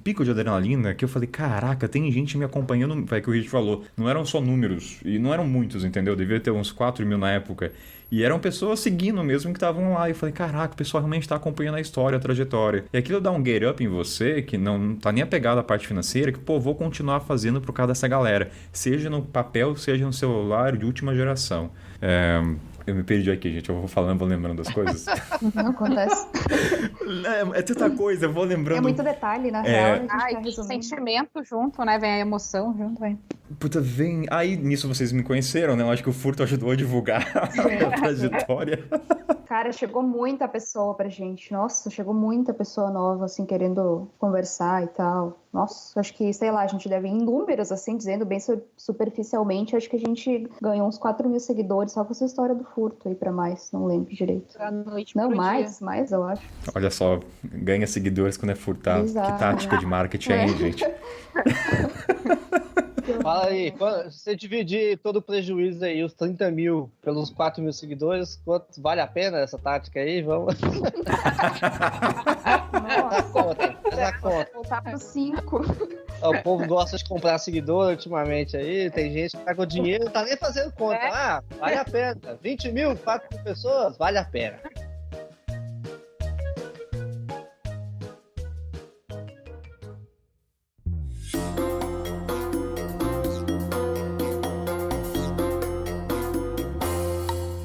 pico de adrenalina que eu falei, caraca, tem gente me acompanhando. Foi o que o Richard falou. Não eram só números. E não eram muitos, entendeu? Devia ter uns 4 mil na época. E eram pessoas seguindo mesmo que estavam lá. E eu falei, caraca, o pessoal realmente está acompanhando a história, a trajetória. E aquilo dá um get up em você, que não tá nem apegado à parte financeira, que, pô, vou continuar fazendo por causa dessa galera. Seja no papel, seja no celular de última geração. Eu me perdi aqui, gente. Eu vou falando, vou lembrando das coisas. Não acontece. É tanta coisa, eu vou lembrando. É muito detalhe, na real. A gente tem sentimento junto, né? Vem a emoção junto, vem. Puta, vem. Aí nisso vocês me conheceram, né? Eu acho que o furto ajudou a divulgar a trajetória. Cara, chegou muita pessoa pra gente. Nossa, chegou muita pessoa nova, assim, querendo conversar e tal. Nossa, acho que, sei lá, a gente deve ir em números, assim, dizendo bem superficialmente, acho que a gente ganhou uns 4 mil seguidores só com essa história do furto aí pra mais, não lembro direito. Pra noite não, mais, eu acho. Olha só, ganha seguidores quando é furtado. Exato, que tática de marketing aí, gente. Fala aí, se você dividir todo o prejuízo aí, os 30 mil pelos 4 mil seguidores, quanto vale a pena essa tática aí? Vamos. Nossa, essa conta. Voltar pro 5. O povo gosta de comprar seguidor ultimamente aí, tem gente que tá com dinheiro, não tá nem fazendo conta. Vale a pena. 20 mil, 4 mil pessoas, vale a pena.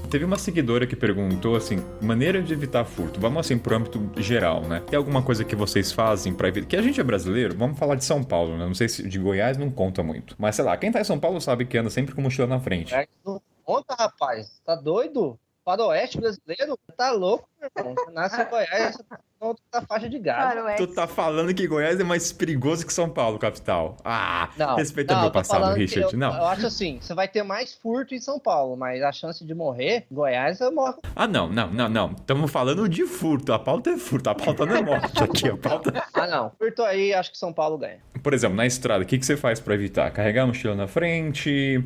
Teve uma seguidora que perguntou, assim, maneira de evitar furto. Vamos, assim, pro âmbito geral, né? Tem alguma coisa que vocês fazem pra evitar? Que a gente é brasileiro, vamos falar de São Paulo, né? Não sei se de Goiás não conta muito. Mas, sei lá, quem tá em São Paulo sabe que anda sempre com mochila na frente. Não conta, rapaz. Tá doido? Faroeste brasileiro? Tá louco, meu irmão. Você nasce em Goiás, você tá na faixa de gado. Tu tá falando que Goiás é mais perigoso que São Paulo, capital. Não, respeita meu passado, Richard. Eu acho assim, você vai ter mais furto em São Paulo, mas a chance de morrer, Goiás, eu morro. Não. Estamos falando de furto. A pauta é furto, a pauta não é morte aqui. A pauta... não. Furto aí, acho que São Paulo ganha. Por exemplo, na estrada, o que você faz pra evitar? Carregar a mochila na frente,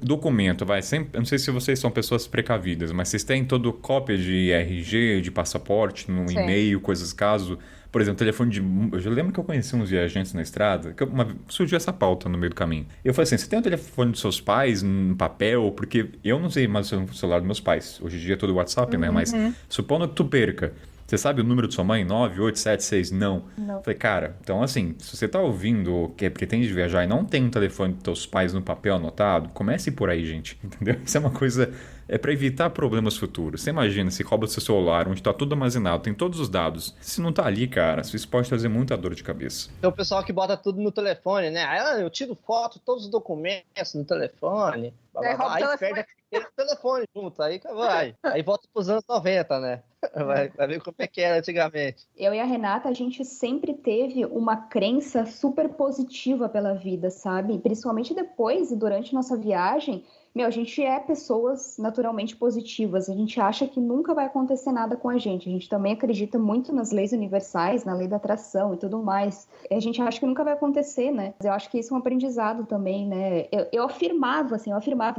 documento, vai. Sempre, eu não sei se vocês são pessoas precavidas, mas vocês têm toda cópia de RG, de passaporte, no e-mail, coisas caso. Por exemplo, telefone de... Eu já lembro que eu conheci uns viajantes na estrada, que surgiu essa pauta no meio do caminho. Eu falei assim, você tem o telefone dos seus pais em papel? Porque eu não sei mais o celular dos meus pais. Hoje em dia é todo WhatsApp, né? Mas supondo que tu perca. Você sabe o número de sua mãe? 98766? Não. Falei, cara, então assim, se você tá ouvindo que pretende viajar e não tem um telefone dos teus pais no papel anotado, comece por aí, gente, entendeu? Isso é uma coisa, é para evitar problemas futuros. Você imagina, se rouba seu celular, onde tá tudo armazenado, tem todos os dados. Se não tá ali, cara, isso pode trazer muita dor de cabeça. Tem o pessoal que bota tudo no telefone, né? Aí eu tiro foto, todos os documentos no telefone. Aí perde o telefone junto, aí vai. Aí volta pros anos 90, né? Vai ver como é que era antigamente. Eu e a Renata, a gente sempre teve uma crença super positiva pela vida, sabe? Principalmente depois e durante nossa viagem, a gente é pessoas naturalmente positivas. A gente acha que nunca vai acontecer nada com a gente. A gente também acredita muito nas leis universais, na lei da atração e tudo mais. A gente acha que nunca vai acontecer, né? Mas eu acho que isso é um aprendizado também, né? Eu afirmava,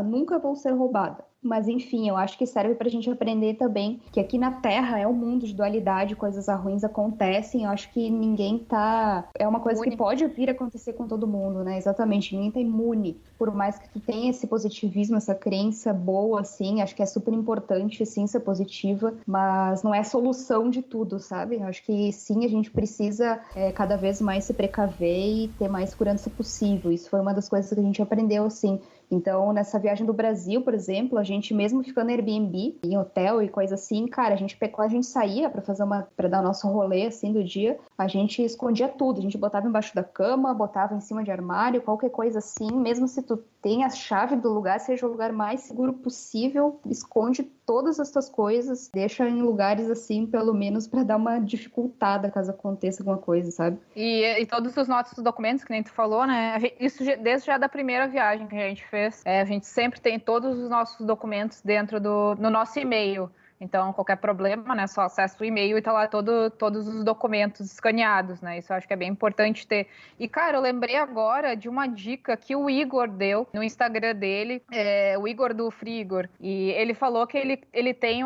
nunca vou ser roubada. Mas, enfim, eu acho que serve pra gente aprender também que aqui na Terra é um mundo de dualidade, coisas ruins acontecem. Eu acho que ninguém tá... É uma coisa que pode vir a acontecer com todo mundo, né? Exatamente, ninguém tá imune. Por mais que tu tenha esse positivismo, essa crença boa, assim, acho que é super importante, sim, ser positiva, mas não é solução de tudo, sabe? Eu acho que, sim, a gente precisa cada vez mais se precaver e ter mais segurança possível. Isso foi uma das coisas que a gente aprendeu, assim. Então, nessa viagem do Brasil, por exemplo, a gente mesmo ficando em Airbnb, em hotel e coisa assim, cara, a gente saía pra dar o nosso rolê, assim, do dia, a gente escondia tudo, a gente botava embaixo da cama, botava em cima de armário, qualquer coisa assim, mesmo se tu tem a chave do lugar, seja o lugar mais seguro possível, esconde todas as tuas coisas, deixa em lugares assim, pelo menos pra dar uma dificultada caso aconteça alguma coisa, sabe? E todos os nossos documentos, que nem tu falou, né? Isso desde já da primeira viagem que a gente fez. A gente sempre tem todos os nossos documentos dentro no nosso e-mail. Então, qualquer problema, né? Só acessa o e-mail e tá lá todos os documentos escaneados, né? Isso eu acho que é bem importante ter. E, cara, eu lembrei agora de uma dica que o Igor deu no Instagram dele, o Igor do Free Igor. E ele falou que ele tem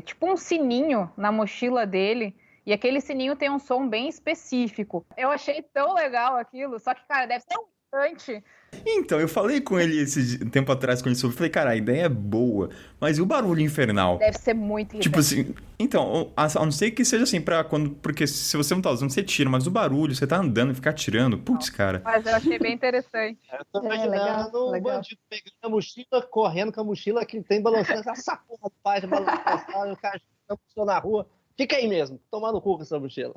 tipo um sininho na mochila dele, e aquele sininho tem um som bem específico. Eu achei tão legal aquilo, só que, cara, deve ser um irritante. Então, eu falei com ele esse tempo atrás, quando ele soube, falei, cara, a ideia é boa, mas e o barulho infernal? Deve ser muito irritante. Tipo assim, então, a não ser que seja assim, porque se você não tá usando, você tira, mas o barulho, você tá andando e ficar tirando, putz, cara. Mas eu achei bem interessante. Eu tô imaginando um bandido pegando a mochila, correndo com a mochila que tem balançando, essa porra faz balançando, o cara não funciona na rua. Fica aí mesmo, tomando cu com essa mochila.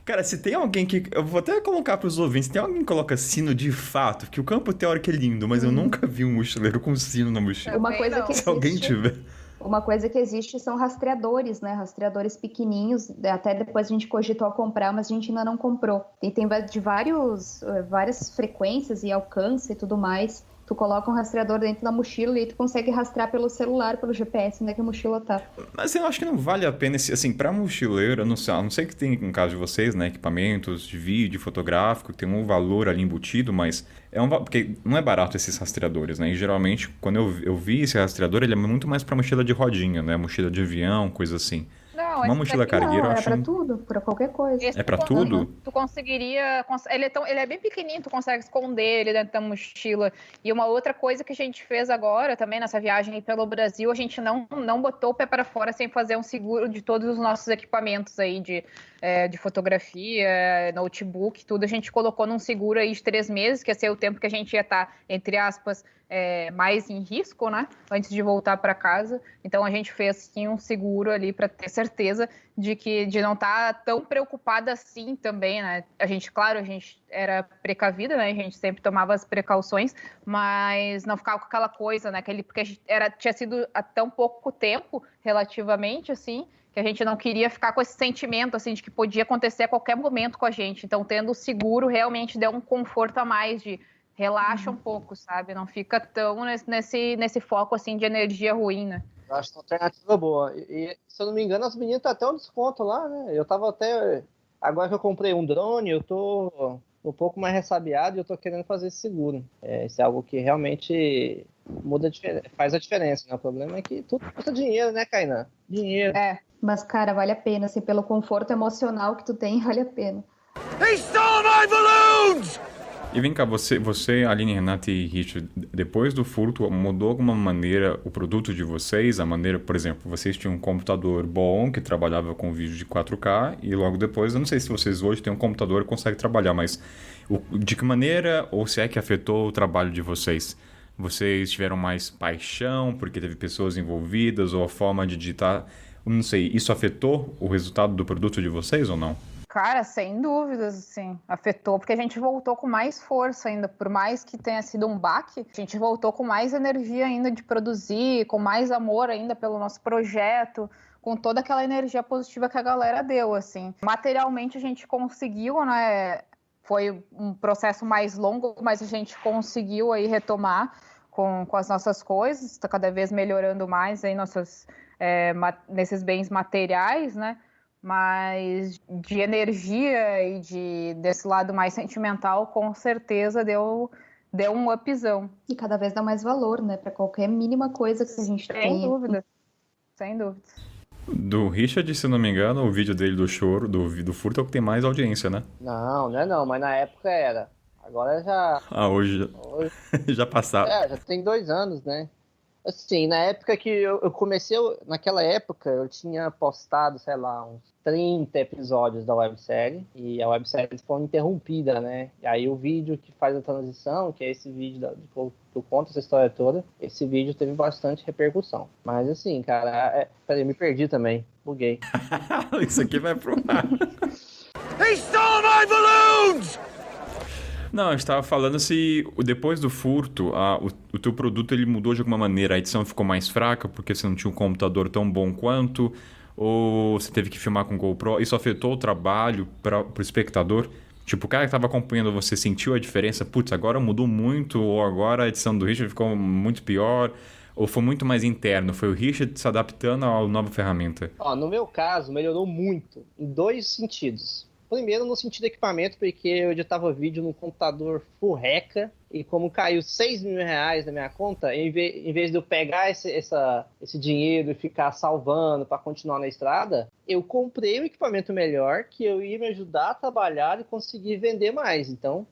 Cara, se tem alguém que... Eu vou até colocar pros ouvintes. Se tem alguém que coloca sino de fato, que o campo teórico é lindo, mas eu nunca vi um mochileiro com sino na mochila. Uma coisa que se alguém tiver... Uma coisa que existe são rastreadores, né? Rastreadores pequenininhos. Até depois a gente cogitou a comprar, mas a gente ainda não comprou. E tem de várias frequências e alcance e tudo mais. Tu coloca um rastreador dentro da mochila e tu consegue rastrear pelo celular, pelo GPS, onde é que a mochila tá. Mas eu acho que não vale a pena, assim, pra mochileiro, a não ser que tem, no caso de vocês, né, equipamentos de vídeo, fotográfico, tem um valor ali embutido, mas porque não é barato esses rastreadores, né, e geralmente, quando eu vi esse rastreador, ele é muito mais pra mochila de rodinha, né, mochila de avião, coisa assim. Não, uma mochila cargueira, eu acho... pra tudo, pra qualquer coisa. É pra tudo? Tu conseguiria... Ele é bem pequenininho, tu consegue esconder ele dentro da mochila. E uma outra coisa que a gente fez agora, também nessa viagem aí pelo Brasil, a gente não botou o pé para fora sem fazer um seguro de todos os nossos equipamentos aí de fotografia, notebook, tudo. A gente colocou num seguro aí de 3 meses, que ia ser o tempo que a gente ia estar, entre aspas, mais em risco, né? Antes de voltar para casa. Então a gente fez sim um seguro ali para ter certeza de não estar tão preocupada assim também, né? A gente era precavida, né? A gente sempre tomava as precauções, mas não ficava com aquela coisa, né? Porque tinha sido há tão pouco tempo, relativamente, assim, que a gente não queria ficar com esse sentimento, assim, de que podia acontecer a qualquer momento com a gente. Então, tendo o seguro realmente deu um conforto a mais de relaxa um pouco, sabe? Não fica tão nesse foco, assim, de energia ruim, né? Eu acho uma alternativa boa. E, se eu não me engano, as meninas tá até um desconto lá, né? Eu tava até... Agora que eu comprei um drone, eu tô um pouco mais ressabiado e eu tô querendo fazer esse seguro. Isso é algo que realmente faz a diferença, né? O problema é que tudo custa dinheiro, né, Kainan? Dinheiro. Mas, cara, vale a pena, assim, pelo conforto emocional que tu tem, vale a pena. They stole my balloons! E vem cá, Aline, Renata e Richard, depois do furto, mudou alguma maneira o produto de vocês? A maneira, por exemplo, vocês tinham um computador bom que trabalhava com vídeo de 4K e logo depois, eu não sei se vocês hoje têm um computador que consegue trabalhar, mas de que maneira ou se é que afetou o trabalho de vocês? Vocês tiveram mais paixão porque teve pessoas envolvidas ou a forma de digitar? Eu não sei, isso afetou o resultado do produto de vocês ou não? Cara, sem dúvidas, assim, afetou, porque a gente voltou com mais força ainda, por mais que tenha sido um baque, a gente voltou com mais energia ainda de produzir, com mais amor ainda pelo nosso projeto, com toda aquela energia positiva que a galera deu, assim. Materialmente a gente conseguiu, né, foi um processo mais longo, mas a gente conseguiu aí retomar com as nossas coisas, está cada vez melhorando mais aí nesses bens materiais, né? Mas de energia e desse lado mais sentimental, com certeza deu um upzão. E cada vez dá mais valor, né? Para qualquer mínima coisa que a gente tenha. Sem dúvida. Sem dúvida. Do Richard, se não me engano, o vídeo dele do choro, do furto, é o que tem mais audiência, né? Não é não, mas na época era. Agora já... Hoje já passaram. Já tem 2 anos, né? Assim, na época que eu comecei, naquela época eu tinha postado, sei lá, uns 30 episódios da websérie, e a websérie foi interrompida, né? E aí o vídeo que faz a transição, que é esse vídeo que eu conto essa história toda, esse vídeo teve bastante repercussão. Mas assim, cara, peraí, me perdi também, buguei. Isso aqui vai pro ar. He stole my balloons! Não, eu estava falando se depois do furto, o teu produto ele mudou de alguma maneira, a edição ficou mais fraca porque você não tinha um computador tão bom quanto, ou você teve que filmar com GoPro, isso afetou o trabalho para o espectador? Tipo, o cara que estava acompanhando você sentiu a diferença? Putz, agora mudou muito, ou agora a edição do Richard ficou muito pior, ou foi muito mais interno? Foi o Richard se adaptando à nova ferramenta? No meu caso, melhorou muito, em 2 sentidos. Primeiro, no sentido de equipamento, porque eu editava vídeo num computador furreca, e como caiu R$6.000 na minha conta, em vez de eu pegar esse dinheiro e ficar salvando para continuar na estrada, eu comprei um equipamento melhor, que eu ia me ajudar a trabalhar e conseguir vender mais. Então,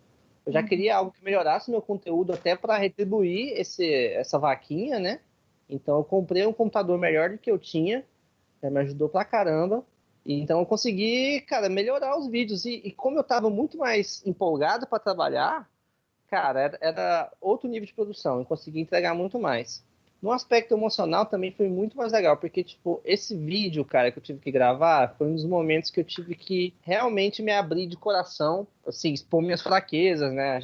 eu já queria algo que melhorasse meu conteúdo até para retribuir essa vaquinha, né? Então, eu comprei um computador melhor do que eu tinha, me ajudou pra caramba. Então eu consegui, cara, melhorar os vídeos. E como eu estava muito mais empolgado para trabalhar, cara, era outro nível de produção. Eu consegui entregar muito mais. No aspecto emocional também foi muito mais legal, porque, tipo, esse vídeo, cara, que eu tive que gravar, foi um dos momentos que eu tive que realmente me abrir de coração, assim, expor minhas fraquezas, né?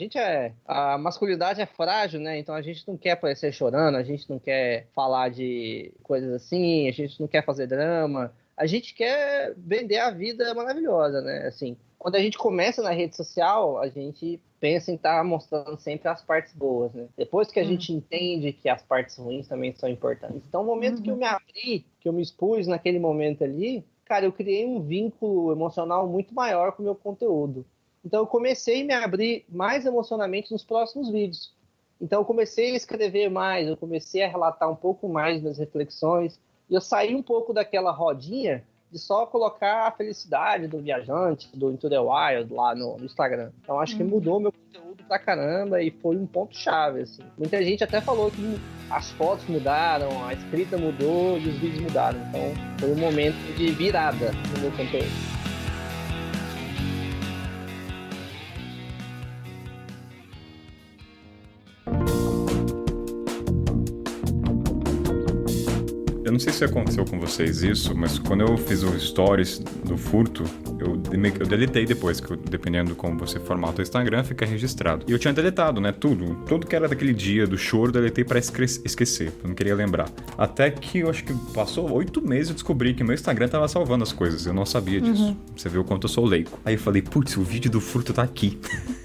A masculinidade é frágil, né? Então a gente não quer aparecer chorando, a gente não quer falar de coisas assim, a gente não quer fazer drama. A gente quer vender a vida maravilhosa, né? Assim, quando a gente começa na rede social, a gente pensa em estar mostrando sempre as partes boas, né? Depois que a gente entende que as partes ruins também são importantes. Então, o momento que eu me abri, que eu me expus naquele momento ali, cara, eu criei um vínculo emocional muito maior com o meu conteúdo. Então, eu comecei a me abrir mais emocionalmente nos próximos vídeos. Então, eu comecei a escrever mais, eu comecei a relatar um pouco mais das reflexões. E eu saí um pouco daquela rodinha de só colocar a felicidade do viajante, do Into the Wild lá no Instagram. Então acho que mudou meu conteúdo pra caramba e foi um ponto-chave, assim. Muita gente até falou que as fotos mudaram, a escrita mudou e os vídeos mudaram. Então foi um momento de virada no meu conteúdo. Eu não sei se aconteceu com vocês isso, mas quando eu fiz o stories do furto, eu deletei depois, que dependendo de como você formata o Instagram, fica registrado. E eu tinha deletado, né, tudo que era daquele dia do choro, deletei pra esquecer, eu não queria lembrar. Até que eu acho que passou 8 meses eu descobri que meu Instagram tava salvando as coisas, eu não sabia disso. Você vê o quanto eu sou leigo. Aí eu falei, putz, o vídeo do furto tá aqui.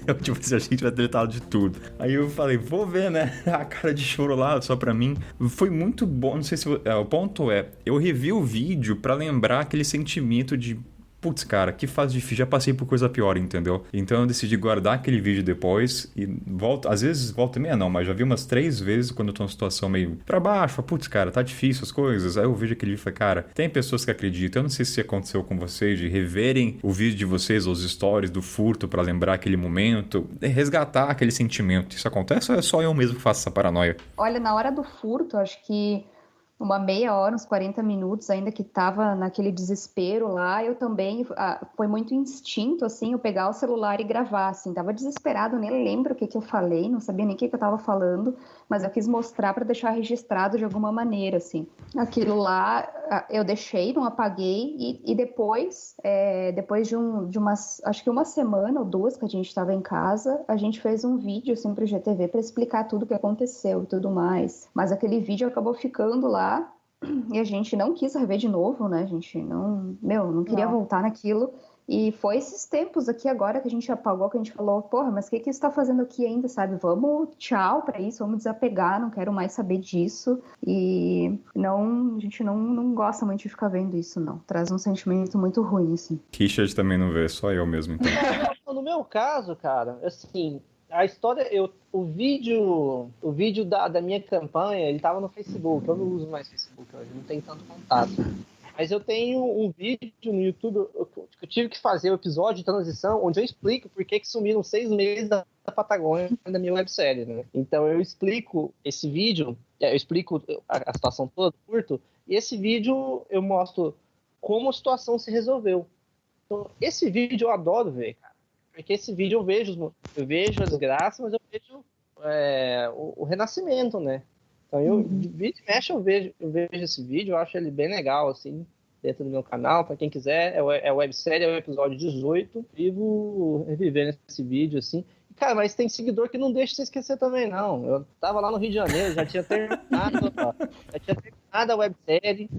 Eu, tipo, se a gente vai deletado de tudo. Aí eu falei, vou ver, né, a cara de choro lá, só pra mim. Foi muito bom, não sei se... o ponto é, eu revi o vídeo pra lembrar aquele sentimento de putz, cara, que fase difícil, já passei por coisa pior, entendeu? Então eu decidi guardar aquele vídeo depois e volto, às vezes volta e meia não, mas já vi umas 3 vezes quando eu tô numa situação meio pra baixo, putz, cara, tá difícil as coisas. Aí eu vejo aquele vídeo e falo, cara, tem pessoas que acreditam, eu não sei se aconteceu com vocês, de reverem o vídeo de vocês, os stories do furto pra lembrar aquele momento, resgatar aquele sentimento. Isso acontece ou é só eu mesmo que faço essa paranoia? Olha, na hora do furto, acho que uma meia hora, uns 40 minutos, ainda que tava naquele desespero lá, eu também, foi muito instinto, assim, eu pegar o celular e gravar, assim, tava desesperado, nem lembro o que eu falei, não sabia nem o que eu tava falando, mas eu quis mostrar para deixar registrado de alguma maneira, assim. Aquilo lá, eu deixei, não apaguei, e depois de umas, acho que uma semana ou 2 que a gente estava em casa, a gente fez um vídeo, assim, pro GTV para explicar tudo o que aconteceu e tudo mais, mas aquele vídeo acabou ficando lá, e a gente não quis rever de novo, né? A gente não queria voltar naquilo. E foi esses tempos aqui agora que a gente apagou, que a gente falou, porra, mas o que você tá fazendo aqui ainda, sabe? Vamos, tchau pra isso, vamos desapegar, não quero mais saber disso. E a gente não gosta muito de ficar vendo isso, não. Traz um sentimento muito ruim, assim. Richard também não vê, só eu mesmo, então. No meu caso, cara, assim, a história, o vídeo da minha campanha, ele tava no Facebook. Eu não uso mais Facebook hoje, não tenho tanto contato. Mas eu tenho um vídeo no YouTube que eu tive que fazer o episódio de transição, onde eu explico por que sumiram 6 meses da Patagônia da minha websérie, né? Então eu explico esse vídeo, eu explico a situação toda, curto, e esse vídeo eu mostro como a situação se resolveu. Então, esse vídeo eu adoro ver, cara. Porque esse vídeo eu vejo a desgraça, mas eu vejo o renascimento, né? Então, vídeo e mexe, eu vejo esse vídeo, eu acho ele bem legal, assim, dentro do meu canal. Para quem quiser, é websérie, é o episódio 18. Vivo revivendo esse vídeo, assim. Cara, mas tem seguidor que não deixa você esquecer também, não. Eu tava lá no Rio de Janeiro, já tinha terminado a websérie.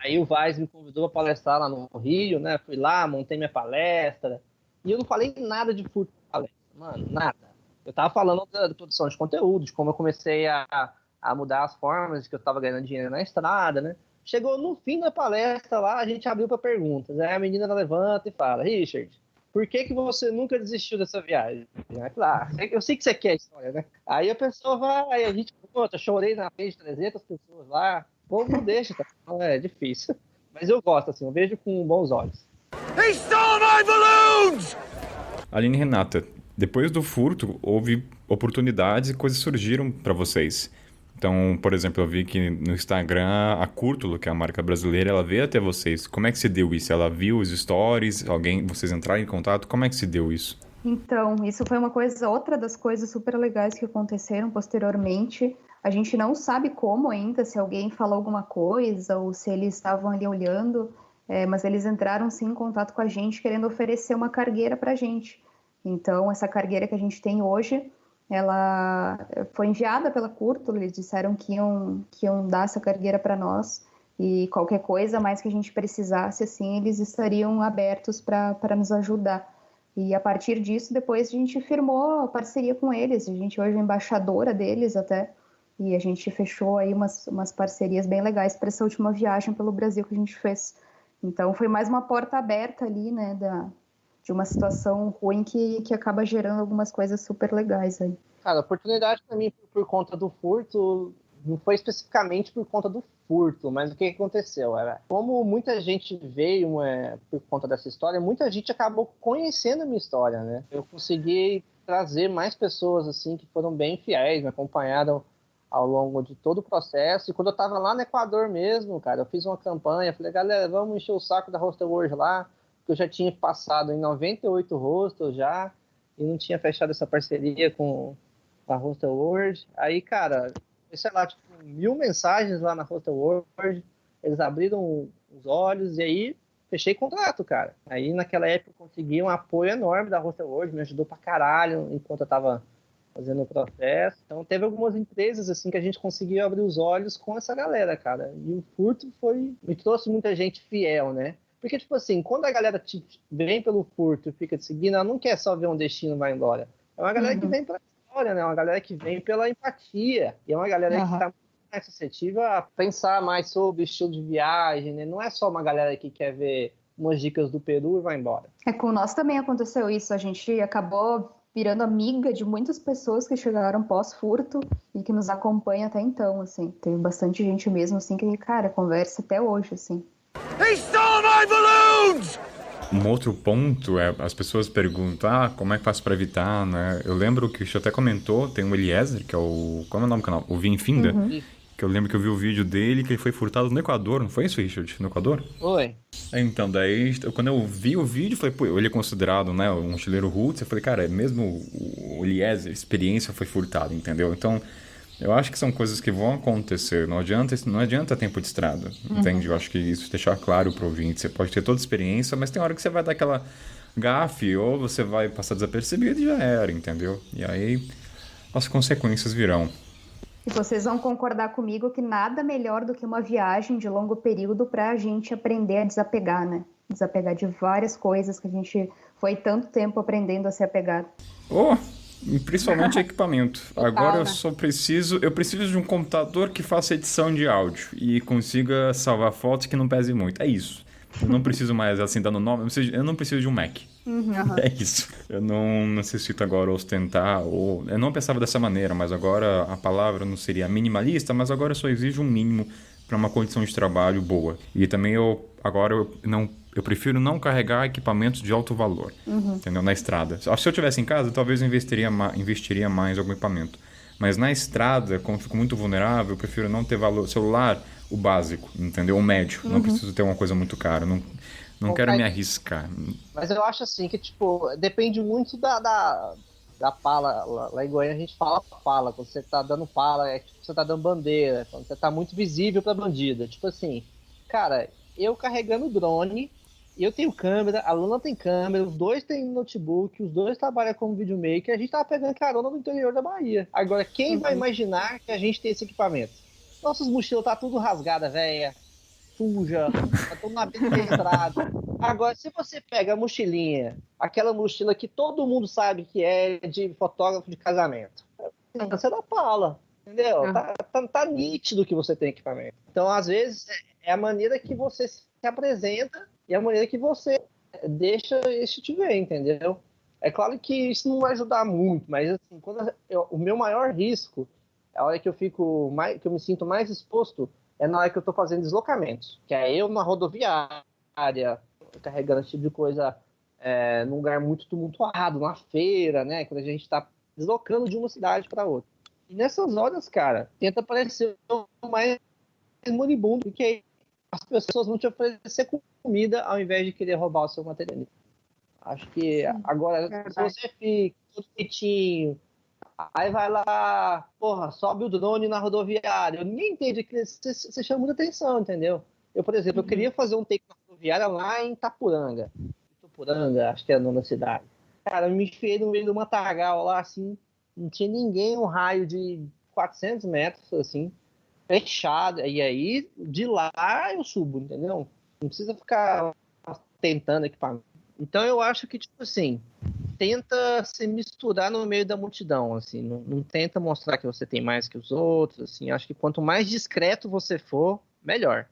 Aí o Vaz me convidou para palestrar lá no Rio, né? Fui lá, montei minha palestra. E eu não falei nada de furto na palestra, mano, nada. Eu tava falando da produção de conteúdo, de como eu comecei a mudar as formas, de que eu tava ganhando dinheiro na estrada, né? Chegou no fim da palestra lá, a gente abriu para perguntas. Aí a menina levanta e fala, Richard, por que você nunca desistiu dessa viagem? Eu sei que você quer a história, né? Aí a pessoa vai, a gente conta, chorei na frente de 300 pessoas lá. O povo não deixa, tá? É difícil. Mas eu gosto, assim, eu vejo com bons olhos. He stole my balloons! Aline e Renata, depois do furto, houve oportunidades e coisas surgiram para vocês. Então, por exemplo, eu vi que no Instagram a Curtulo, que é a marca brasileira, ela veio até vocês. Como é que se deu isso? Ela viu os stories? Vocês entraram em contato? Como é que se deu isso? Então, isso foi outra das coisas super legais que aconteceram posteriormente. A gente não sabe como ainda, se alguém falou alguma coisa ou se eles estavam ali olhando, mas eles entraram sim em contato com a gente querendo oferecer uma cargueira para a gente. Então, essa cargueira que a gente tem hoje, ela foi enviada pela Curtulo, eles disseram que iam dar essa cargueira para nós e qualquer coisa mais que a gente precisasse, assim, eles estariam abertos para nos ajudar. E a partir disso, depois a gente firmou a parceria com eles, a gente hoje é embaixadora deles até, e a gente fechou aí umas parcerias bem legais para essa última viagem pelo Brasil que a gente fez. Então foi mais uma porta aberta ali, né, de uma situação ruim que acaba gerando algumas coisas super legais aí. Cara, a oportunidade para mim por conta do furto não foi especificamente por conta do furto, mas o que aconteceu? Como muita gente veio por conta dessa história, muita gente acabou conhecendo a minha história, né? Eu consegui trazer mais pessoas, assim, que foram bem fiéis, me acompanharam ao longo de todo o processo. E quando eu tava lá no Equador mesmo, cara, eu fiz uma campanha, falei, galera, vamos encher o saco da Hostel World lá, que eu já tinha passado em 98 hostels já, e não tinha fechado essa parceria com a Hostel World. Aí, cara, sei lá, tipo, 1000 mensagens lá na Hostel World, eles abriram os olhos e aí fechei contrato, cara. Aí naquela época eu consegui um apoio enorme da Hostel World, me ajudou pra caralho enquanto eu tava fazendo o processo. Então teve algumas empresas assim que a gente conseguiu abrir os olhos com essa galera, cara. E o furto me trouxe muita gente fiel, né? Porque, tipo assim, quando a galera vem pelo furto e fica te seguindo, ela não quer só ver um destino e vai embora. É uma galera que vem pela história, né? É uma galera que vem pela empatia. E é uma galera que tá mais suscetível a pensar mais sobre o estilo de viagem, né? Não é só uma galera que quer ver umas dicas do Peru e vai embora. Com nós também aconteceu isso, a gente acabou virando amiga de muitas pessoas que chegaram pós-furto e que nos acompanha até então, assim. Teve bastante gente mesmo, assim, que, cara, conversa até hoje, assim. He stole my balloons! Um outro ponto é, as pessoas perguntam, como é que faço pra evitar, né? Eu lembro que o Xu até comentou, tem o Eliezer, que é o... Qual é o nome do canal? O Vinfinda. Que eu lembro que eu vi o vídeo dele, que ele foi furtado no Equador, não foi isso, Richard? No Equador? Oi. Então, daí, quando eu vi o vídeo, eu falei, pô, ele é considerado, né, um mochileiro roots, eu falei, cara, mesmo o Eliezer, a experiência foi furtada, entendeu? Então, eu acho que são coisas que vão acontecer, não adianta tempo de estrada, entende? Eu acho que isso deixar claro pro ouvinte, você pode ter toda a experiência, mas tem hora que você vai dar aquela gafe, ou você vai passar desapercebido e já era, entendeu? E aí, as consequências virão. E vocês vão concordar comigo que nada melhor do que uma viagem de longo período para a gente aprender a desapegar, né? Desapegar de várias coisas que a gente foi tanto tempo aprendendo a se apegar. Principalmente equipamento. Agora eu preciso de um computador que faça edição de áudio e consiga salvar fotos que não pese muito. É isso. Eu não preciso mais, assim, dando nome, eu não preciso de um Mac. É isso. Eu não necessito agora ostentar, ou... Eu não pensava dessa maneira, mas agora a palavra não seria minimalista, mas agora eu só exijo um mínimo para uma condição de trabalho boa. E também eu prefiro não carregar equipamentos de alto valor, entendeu? Na estrada. Se eu tivesse em casa, talvez eu investiria mais em algum equipamento. Mas na estrada, como eu fico muito vulnerável, eu prefiro não ter valor. Celular, o básico, entendeu? O médio. Não preciso ter uma coisa muito cara. Não quero me arriscar. Mas eu acho assim que, tipo, depende muito da pala. Lá em Goiânia a gente fala pala. Quando você tá dando pala, é tipo você tá dando bandeira. Quando você tá muito visível pra bandida. Tipo assim, cara, eu carregando drone, eu tenho câmera, a Luna tem câmera, os dois têm notebook, os dois trabalham como videomaker, a gente tava pegando carona no interior da Bahia. Agora, quem vai imaginar que a gente tem esse equipamento? Nossas mochilas tá tudo rasgada, velha, suja, tá tudo na beira da estrada. Agora, se você pega a mochilinha, aquela mochila que todo mundo sabe que é de fotógrafo de casamento, você dá pala, entendeu? Tá nítido que você tem equipamento. Então, às vezes, é a maneira que você se apresenta e a maneira que você deixa esse te ver, entendeu? É claro que isso não vai ajudar muito, mas assim, o meu maior risco, a hora que que eu me sinto mais exposto, é na hora que eu tô fazendo deslocamentos, que é eu na rodoviária, carregando esse tipo de coisa num lugar muito tumultuado, numa feira, né? Quando a gente tá deslocando de uma cidade para outra. E nessas horas, cara, tenta parecer o mais moribundo, porque aí as pessoas vão te oferecer comida ao invés de querer roubar o seu material. Acho que agora, se você fica tudo bonitinho, aí vai lá, sobe o drone na rodoviária. Ninguém entende que você chama muita atenção, entendeu? Eu, por exemplo, eu queria fazer um take na rodoviária lá em Itapuranga. Acho que é a nona cidade. Cara, eu me enfiei no meio do matagal lá, assim, não tinha ninguém, um raio de 400 metros, assim, fechado. E aí, de lá eu subo, entendeu? Não precisa ficar tentando equipamento. Então eu acho que, tipo assim, tenta se misturar no meio da multidão, assim, não tenta mostrar que você tem mais que os outros, assim, acho que quanto mais discreto você for, melhor.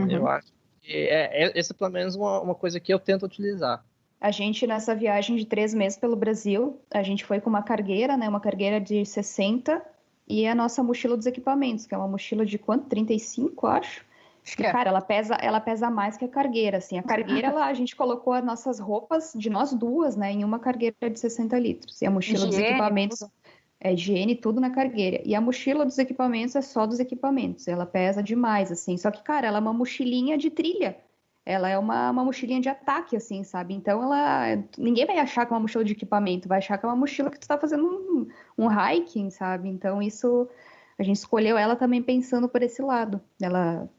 Eu acho que essa é pelo menos uma coisa que eu tento utilizar. A gente, nessa viagem de 3 meses pelo Brasil, a gente foi com uma cargueira, né, uma cargueira de 60, e a nossa mochila dos equipamentos, que é uma mochila de quanto? 35, acho. Cara, ela pesa mais que a cargueira, assim. A cargueira, a gente colocou as nossas roupas de nós duas, né, em uma cargueira de 60 litros. E a mochila dos equipamentos é higiene, tudo na cargueira. E a mochila dos equipamentos é só dos equipamentos. Ela pesa demais, assim. Só que, cara, ela é uma mochilinha de trilha. Ela é uma mochilinha de ataque, assim, sabe? Então, ninguém vai achar que é uma mochila de equipamento, vai achar que é uma mochila que tu tá fazendo um hiking, sabe? Então, isso, a gente escolheu ela também pensando por esse lado. Ela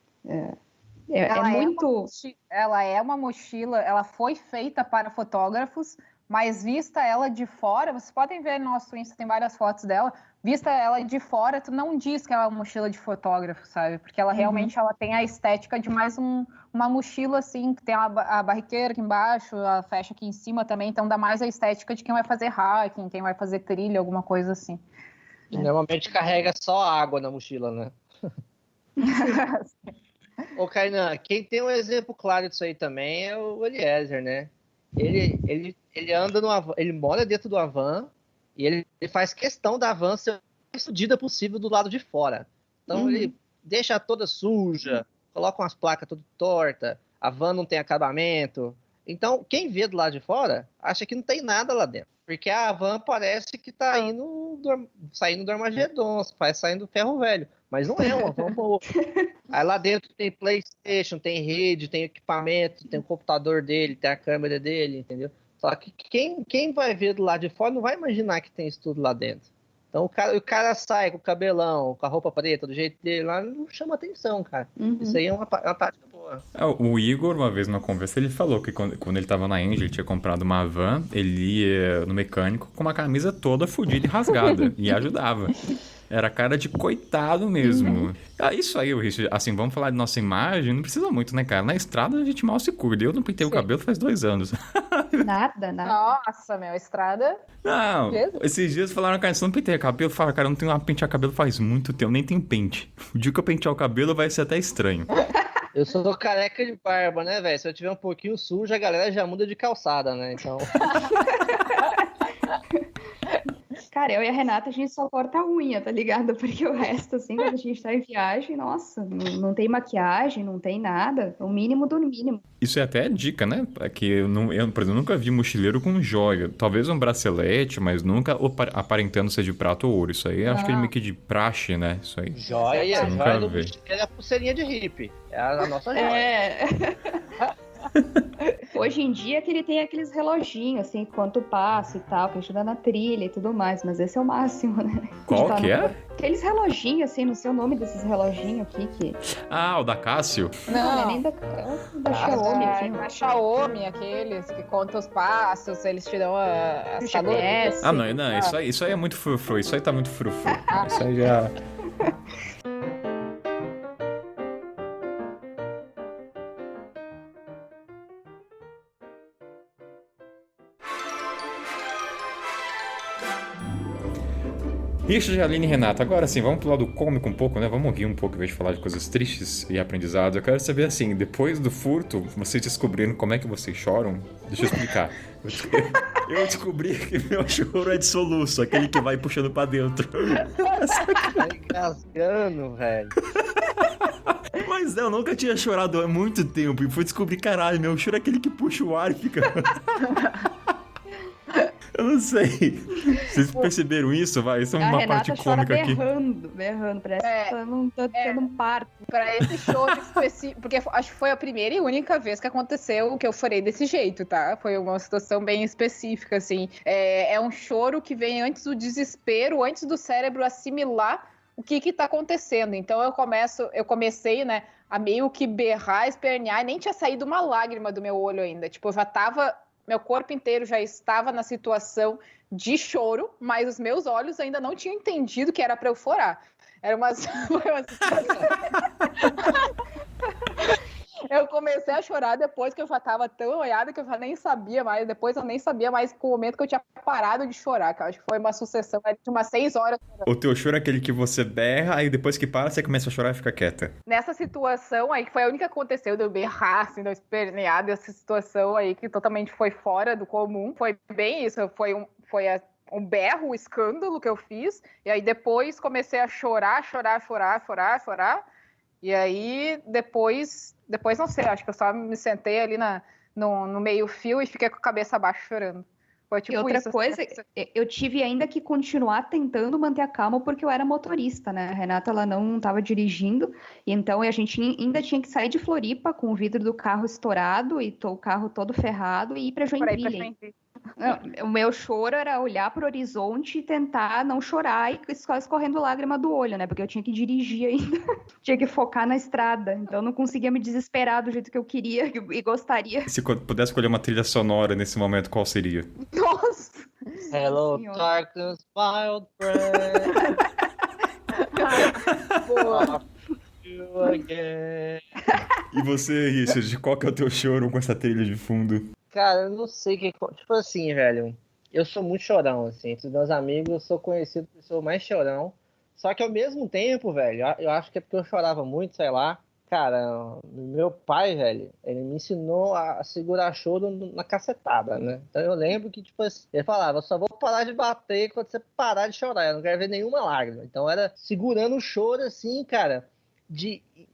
é uma mochila, ela foi feita para fotógrafos, mas vista ela de fora, vocês podem ver no nosso Insta, tem várias fotos dela, vista ela de fora, tu não diz que ela é uma mochila de fotógrafo, sabe? Porque ela realmente ela tem a estética de mais uma mochila, assim, que tem a barriqueira aqui embaixo, a fecha aqui em cima também, então dá mais a estética de quem vai fazer hiking, quem vai fazer trilha, alguma coisa assim. Normalmente carrega só água na mochila, né? Ô, Kainan, quem tem um exemplo claro disso aí também é o Eliezer, né? Ele anda no Havan, ele mora dentro do Havan e ele faz questão da van ser a mais fodida possível do lado de fora. Então ele deixa toda suja, coloca umas placas toda torta, a van não tem acabamento. Então, quem vê do lado de fora acha que não tem nada lá dentro. Porque a van parece que tá saindo do Armagedon, saindo do ferro velho. Mas não é uma van boa. Aí lá dentro tem PlayStation, tem rede, tem equipamento, tem o computador dele, tem a câmera dele, entendeu? Só que quem vai ver do lado de fora não vai imaginar que tem isso tudo lá dentro. Então o cara sai com o cabelão, com a roupa preta, do jeito dele lá, não chama atenção, cara. Isso aí é uma tática boa. O Igor, uma vez numa conversa, ele falou que quando ele tava na Engie, ele tinha comprado uma van, ele ia no mecânico com uma camisa toda fodida e rasgada, e ajudava. Era cara de coitado mesmo. Isso aí, Richard, assim, vamos falar de nossa imagem, não precisa muito, né, cara? Na estrada a gente mal se cuida. Eu não pintei o cabelo faz 2 anos. Nada. Nossa, meu, estrada... Não, Jesus. esses dias falaram, cara, você não penteia cabelo? Fala, cara, eu não tenho uma pentear cabelo faz muito tempo, nem tenho pente. O dia que eu pentear o cabelo vai ser até estranho. Eu sou careca de barba, né, velho? Se eu tiver um pouquinho sujo, a galera já muda de calçada, né? Então... Cara, eu e a Renata, a gente só corta a unha, tá ligado? Porque o resto, assim, quando a gente tá em viagem, nossa, não tem maquiagem, não tem nada. O mínimo do mínimo. Isso é até dica, né? Que eu, por exemplo, nunca vi mochileiro com joia. Talvez um bracelete, mas nunca aparentando ser de prata ou ouro. Isso aí acho que é meio que de praxe, né? Isso aí. Joia, Você nunca vê. mochileiro é a pulseirinha de hippie. É a nossa joia. Hoje em dia que ele tem aqueles reloginhos, assim, quanto passa e tal, que ajuda na trilha e tudo mais, mas esse é o máximo, né? Qual que é? Aqueles reloginhos, assim, não sei o nome desses reloginhos aqui que... Ah, o da Cássio? Não é nem da Xiaomi aqui. Da Xiaomi, aqueles que contam os passos, eles te dão as GPS. Ah, não, isso aí é muito frufru, isso aí tá muito frufru. Isso aí já... Richard, Aline e Renata, agora sim, vamos pro lado cômico um pouco, né? Vamos rir um pouco, em vez de falar de coisas tristes e aprendizados. Eu quero saber, assim, depois do furto, vocês descobriram como é que vocês choram? Deixa eu explicar. Eu descobri que meu choro é de soluço, aquele que vai puxando pra dentro. Tá engasgando, velho. Mas eu nunca tinha chorado há muito tempo e fui descobrir, caralho, meu choro é aquele que puxa o ar e fica... Eu não sei. Vocês perceberam isso? Vai, isso é uma parte cômica aqui. Berrando, parece que eu não tô tendo um parto. Pra esse show específico, porque acho que foi a primeira e única vez que aconteceu que eu chorei desse jeito, tá? Foi uma situação bem específica, assim. É um choro que vem antes do desespero, antes do cérebro assimilar o que tá acontecendo. Então eu comecei, né, a meio que berrar, espernear, e nem tinha saído uma lágrima do meu olho ainda. Tipo, eu já tava... Meu corpo inteiro já estava na situação de choro, mas os meus olhos ainda não tinham entendido que era para eu chorar. Era uma situação... Eu comecei a chorar depois que eu já estava tão olhada que eu já nem sabia mais. Depois eu nem sabia mais com o momento que eu tinha parado de chorar, que eu acho que foi uma sucessão de umas 6 horas. O teu choro é aquele que você berra, aí depois que para, você começa a chorar e fica quieta. Nessa situação aí, que foi a única que aconteceu, de eu berrar, assim, de eu espernear, dessa situação aí que totalmente foi fora do comum. Foi bem isso, foi um berro, um escândalo que eu fiz. E aí depois comecei a chorar. E aí depois não sei, acho que eu só me sentei ali no meio fio e fiquei com a cabeça abaixo chorando. Foi tipo e outra isso, coisa, eu tive ainda que continuar tentando manter a calma porque eu era motorista, né? A Renata, ela não estava dirigindo, então a gente ainda tinha que sair de Floripa com o vidro do carro estourado e o carro todo ferrado e ir para Joinville. O meu choro era olhar para o horizonte e tentar não chorar e só escorrendo lágrima do olho, né? Porque eu tinha que dirigir ainda, tinha que focar na estrada, então eu não conseguia me desesperar do jeito que eu queria e gostaria. Se pudesse escolher uma trilha sonora nesse momento, qual seria? Nossa! Hello, darkness, wild friend. You again. E você, Richard, qual que é o teu choro com essa trilha de fundo? Cara, eu não sei o que... Tipo assim, velho, eu sou muito chorão, assim. Entre os meus amigos, eu sou conhecido por ser o mais chorão. Só que ao mesmo tempo, velho, eu acho que é porque eu chorava muito, sei lá. Cara, meu pai, velho, ele me ensinou a segurar choro na cacetada, né? Então eu lembro que, tipo assim, ele falava, eu só vou parar de bater quando você parar de chorar, eu não quero ver nenhuma lágrima. Então era segurando o choro, assim, cara,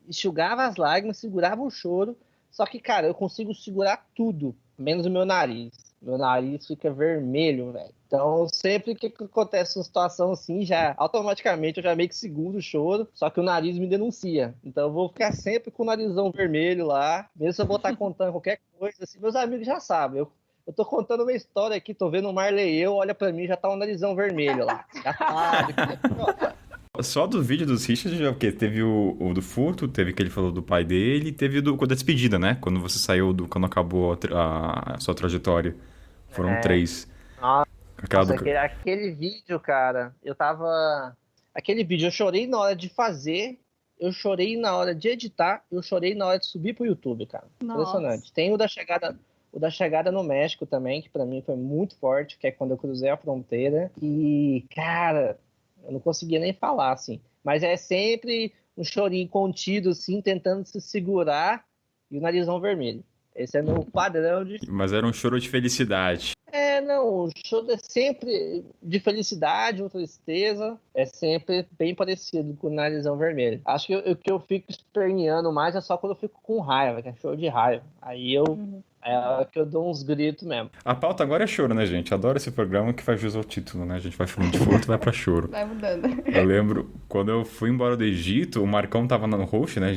enxugava as lágrimas, segurava o choro, só que, cara, eu consigo segurar tudo, menos o meu nariz. Meu nariz fica vermelho, velho. Então, sempre que acontece uma situação assim, já automaticamente eu já meio que seguro o choro, só que o nariz me denuncia. Então, eu vou ficar sempre com o narizão vermelho lá, mesmo se eu vou estar contando qualquer coisa, assim, meus amigos já sabem. Eu tô contando uma história aqui, tô vendo o Marley e eu, olha pra mim, já tá um narizão vermelho lá. Já tá. Só do vídeo dos Richard, já, porque teve o do furto, teve que ele falou do pai dele, e teve o da despedida, né? Quando você saiu quando acabou a sua trajetória. Foram 3. Nossa, aquele vídeo, cara, aquele vídeo eu chorei na hora de fazer, eu chorei na hora de editar, eu chorei na hora de subir pro YouTube, cara. Nossa. Impressionante. Tem o da chegada no México também, que pra mim foi muito forte, que é quando eu cruzei a fronteira. E, cara, eu não conseguia nem falar, assim. Mas é sempre um chorinho contido, assim, tentando se segurar e o narizão vermelho. Esse é meu padrão de... Mas era um choro de felicidade. Não, o choro é sempre de felicidade ou tristeza, é sempre bem parecido com o narizão vermelho. Acho que o que eu fico esperneando mais é só quando eu fico com raiva, que é choro de raiva. Aí é a hora que eu dou uns gritos mesmo. A pauta agora é choro, né, gente? Adoro esse programa que faz jus ao título, né? A gente vai falando de furto e vai pra choro. Vai mudando. Eu lembro, quando eu fui embora do Egito, o Marcão tava no host, né?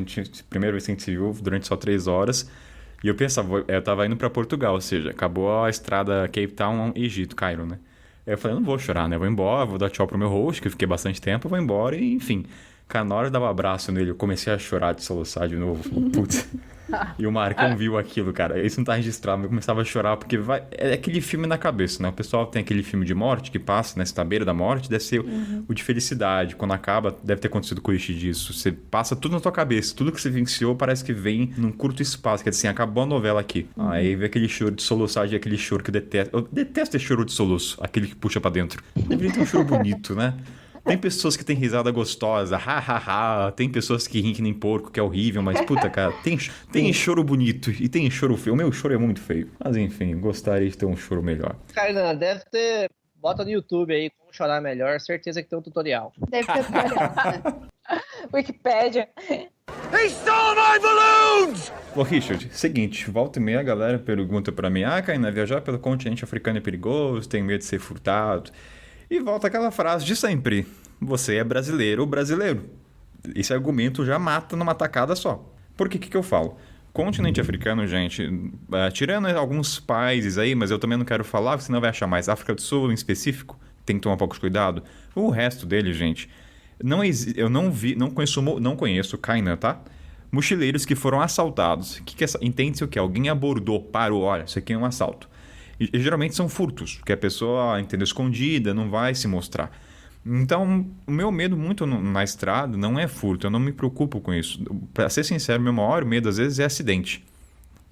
Primeira vez que a gente se viu durante só 3 horas. E eu pensava, eu tava indo pra Portugal, ou seja, acabou a estrada Cape Town, Egito, Cairo, né? Aí eu falei, não vou chorar, né? Eu vou embora, vou dar tchau pro meu host, que eu fiquei bastante tempo, eu vou embora e, enfim. Cara, na hora eu dava um abraço nele, eu comecei a chorar, de soluçar de novo. Putz. E o Marcão viu aquilo, cara. Isso não tá registrado, mas eu começava a chorar, porque é aquele filme na cabeça, né? O pessoal tem aquele filme de morte que passa, né? Você tá à beira da morte, deve ser o de felicidade. Quando acaba, deve ter acontecido com o Ishi disso. Você passa tudo na tua cabeça, tudo que você vivenciou parece que vem num curto espaço. Quer dizer assim, acabou a novela aqui. Aí vem aquele choro de soluçar, aquele choro que eu detesto. Eu detesto esse choro de soluço, aquele que puxa pra dentro. Deveria ter um choro bonito, né? Tem pessoas que têm risada gostosa, tem pessoas que riem que nem porco, que é horrível, mas puta, cara, tem choro bonito e tem choro feio. O meu choro é muito feio. Mas enfim, gostaria de ter um choro melhor. Kainan, deve ter... Bota no YouTube aí como chorar melhor, certeza que tem um tutorial. Deve ter tutorial, né? Wikipédia. He stole my balloons! Ô, Richard, seguinte, volta e meia a galera pergunta pra mim, Kainan, viajar pelo continente africano é perigoso, tem medo de ser furtado... E volta aquela frase de sempre. Você é brasileiro ou brasileiro. Esse argumento já mata numa tacada só. Por que eu falo? Continente africano, gente, tirando alguns países aí, mas eu também não quero falar, senão vai achar mais. África do Sul em específico, tem que tomar um pouco de cuidado. O resto dele, gente, eu não conheço Kainan, tá? Mochileiros que foram assaltados. Entende-se o que? Alguém abordou, parou, olha, isso aqui é um assalto. E geralmente são furtos, que a pessoa, entendeu, escondida, não vai se mostrar. Então, o meu medo muito na estrada não é furto, eu não me preocupo com isso. Para ser sincero, meu maior medo às vezes é acidente.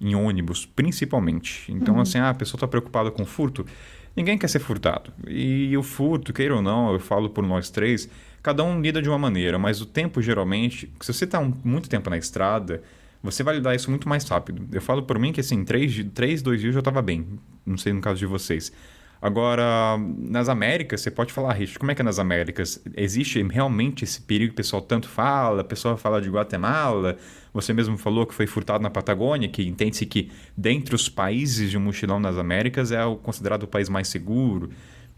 Em ônibus, principalmente. Então, assim, a pessoa está preocupada com furto. Ninguém quer ser furtado. E o furto, queira ou não, eu falo por nós 3, cada um lida de uma maneira, mas o tempo geralmente, se você está muito tempo na estrada... Você vai lidar isso muito mais rápido. Eu falo por mim que, assim, 2 dias eu já estava bem. Não sei no caso de vocês. Agora, nas Américas, você pode falar, Richard, como é que é nas Américas? Existe realmente esse perigo que o pessoal tanto fala? A pessoa fala de Guatemala. Você mesmo falou que foi furtado na Patagônia, que entende-se que, dentre os países de um mochilão nas Américas, é considerado o país mais seguro.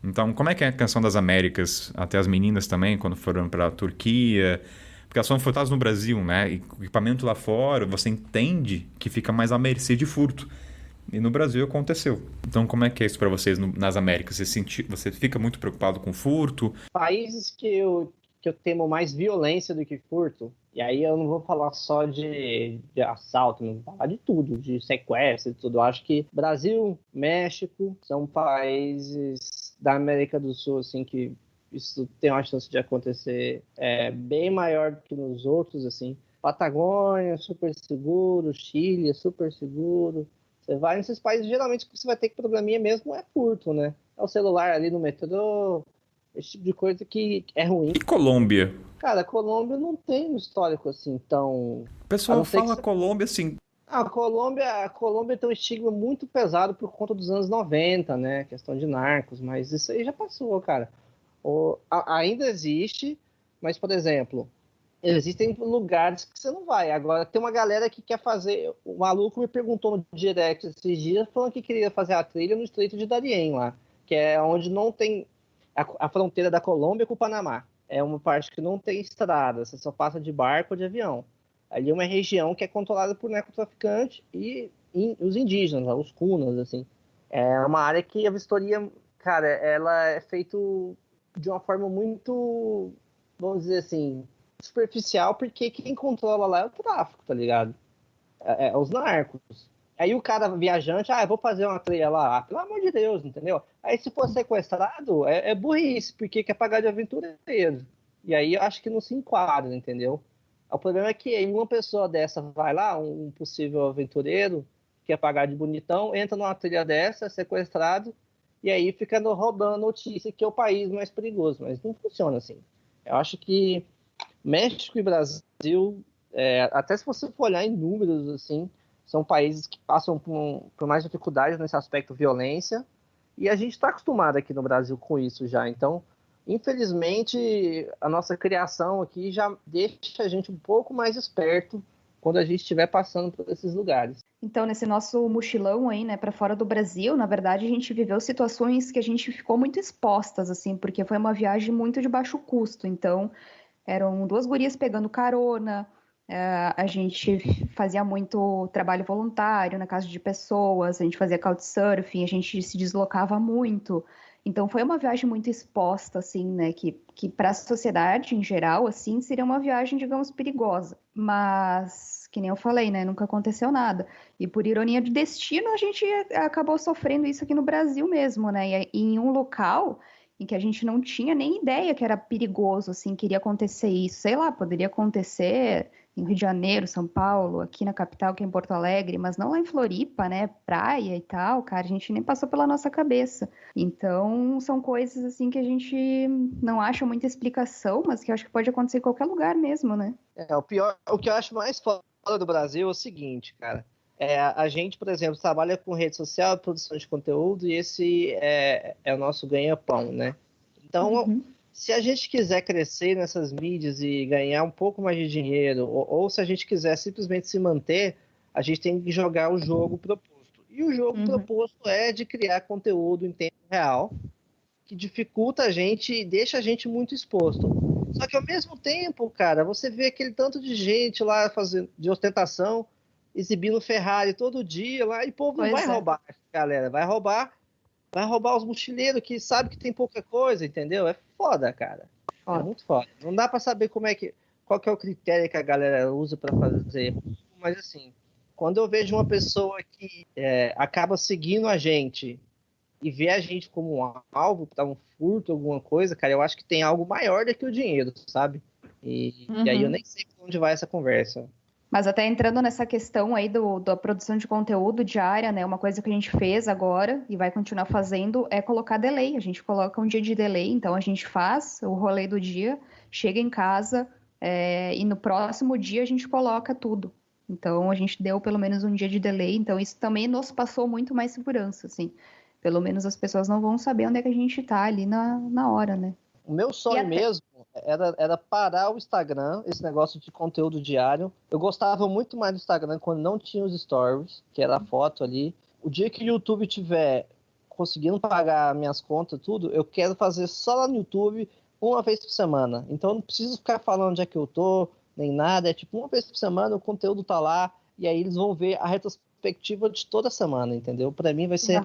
Então, como é que é a Canção das Américas? Até as meninas também, quando foram para a Turquia... Porque elas são furtadas no Brasil, né? E o equipamento lá fora, você entende que fica mais à mercê de furto. E no Brasil aconteceu. Então, como é que é isso para vocês nas Américas? Você fica muito preocupado com furto? Países que eu temo mais violência do que furto, e aí eu não vou falar só de assalto, não vou falar de tudo, de sequestro e tudo. Eu acho que Brasil, México são países da América do Sul, assim, que isso tem uma chance de acontecer bem maior do que nos outros, assim. Patagônia, super seguro. Chile, super seguro. Você vai nesses países, geralmente o que você vai ter que probleminha mesmo é furto, né? É o celular ali no metrô, esse tipo de coisa que é ruim. E Colômbia? Cara, a Colômbia não tem um histórico assim tão... O pessoal fala Colômbia assim... A Colômbia tem um estigma muito pesado por conta dos anos 90, né? Questão de narcos, mas isso aí já passou, cara. Ainda existe, mas, por exemplo, existem lugares que você não vai. Agora, tem uma galera que quer fazer... O maluco me perguntou no direct esses dias, falando que queria fazer a trilha no Estreito de Darién lá, que é onde não tem a fronteira da Colômbia com o Panamá. É uma parte que não tem estrada, você só passa de barco ou de avião. Ali é uma região que é controlada por narcotraficantes e os indígenas, os cunas, assim. É uma área que a vistoria, cara, ela é feita de uma forma muito, vamos dizer assim, superficial, porque quem controla lá é o tráfico, tá ligado? É os narcos. Aí o cara viajante, eu vou fazer uma trilha lá, pelo amor de Deus, entendeu? Aí se for sequestrado, é burrice, porque quer pagar de aventureiro. E aí eu acho que não se enquadra, entendeu? O problema é que uma pessoa dessa vai lá, um possível aventureiro, quer pagar de bonitão, entra numa trilha dessa, é sequestrado, e aí fica rodando a notícia que é o país mais perigoso. Mas não funciona assim. Eu acho que México e Brasil, até se você for olhar em números, assim, são países que passam por mais dificuldades nesse aspecto violência, e a gente está acostumado aqui no Brasil com isso já. Então, infelizmente, a nossa criação aqui já deixa a gente um pouco mais esperto quando a gente estiver passando por esses lugares. Então, nesse nosso mochilão aí, né, para fora do Brasil, na verdade, a gente viveu situações que a gente ficou muito expostas, assim, porque foi uma viagem muito de baixo custo. Então, eram 2 gurias pegando carona, a gente fazia muito trabalho voluntário na casa de pessoas, a gente fazia couchsurfing, a gente se deslocava muito. Então foi uma viagem muito exposta, assim, né, que para a sociedade em geral, assim, seria uma viagem, digamos, perigosa. Mas, que nem eu falei, né, nunca aconteceu nada. E por ironia de destino, a gente acabou sofrendo isso aqui no Brasil mesmo, né, e em um local em que a gente não tinha nem ideia que era perigoso, assim, que iria acontecer isso. Sei lá, poderia acontecer em Rio de Janeiro, São Paulo, aqui na capital, que é em Porto Alegre, mas não lá em Floripa, né? Praia e tal, cara, a gente nem passou pela nossa cabeça. Então, são coisas, assim, que a gente não acha muita explicação, mas que eu acho que pode acontecer em qualquer lugar mesmo, né? O que eu acho mais foda do Brasil é o seguinte, cara. A gente, por exemplo, trabalha com rede social, produção de conteúdo, e esse é o nosso ganha-pão, né? Então, se a gente quiser crescer nessas mídias e ganhar um pouco mais de dinheiro, ou se a gente quiser simplesmente se manter, a gente tem que jogar o jogo proposto. E o jogo proposto é de criar conteúdo em tempo real, que dificulta a gente e deixa a gente muito exposto. Só que ao mesmo tempo, cara, você vê aquele tanto de gente lá fazendo de ostentação, exibindo Ferrari todo dia lá, e o povo não vai roubar, galera. Vai roubar os mochileiros que sabem que tem pouca coisa, entendeu? É foda, cara. Foda. É muito foda. Não dá pra saber qual que é o critério que a galera usa pra fazer. Mas assim, quando eu vejo uma pessoa que acaba seguindo a gente e vê a gente como um alvo para um furto, alguma coisa, cara, eu acho que tem algo maior do que o dinheiro, sabe? E aí eu nem sei pra onde vai essa conversa. Mas até entrando nessa questão aí da produção de conteúdo diária, né? Uma coisa que a gente fez agora e vai continuar fazendo é colocar delay. A gente coloca um dia de delay, então a gente faz o rolê do dia, chega em casa e no próximo dia a gente coloca tudo. Então a gente deu pelo menos um dia de delay, então isso também nos passou muito mais segurança, assim. Pelo menos as pessoas não vão saber onde é que a gente tá ali na hora, né? O meu sonho mesmo era parar o Instagram, esse negócio de conteúdo diário. Eu gostava muito mais do Instagram quando não tinha os stories, que era a foto ali. O dia que o YouTube tiver conseguindo pagar minhas contas, tudo, eu quero fazer só lá no YouTube uma vez por semana. Então eu não preciso ficar falando onde é que eu tô, nem nada. É tipo, uma vez por semana o conteúdo tá lá, e aí eles vão ver a retrospectiva de toda semana, entendeu? Pra mim vai ser...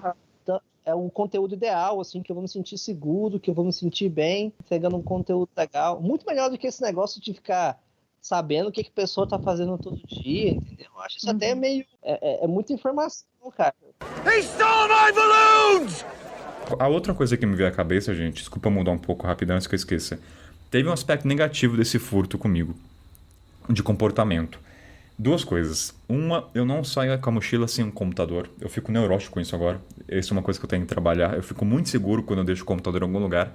É um conteúdo ideal, assim, que eu vou me sentir seguro, que eu vou me sentir bem, entregando um conteúdo legal. Muito melhor do que esse negócio de ficar sabendo o que a pessoa tá fazendo todo dia, entendeu? Eu acho isso até meio... É muita informação, cara. He stole my balloons! A outra coisa que me veio à cabeça, gente, desculpa mudar um pouco rapidão antes que eu esqueça. Teve um aspecto negativo desse furto comigo, de comportamento. 2 coisas. Uma, eu não saio com a mochila sem um computador. Eu fico neurótico com isso agora. Isso é uma coisa que eu tenho que trabalhar. Eu fico muito seguro quando eu deixo o computador em algum lugar.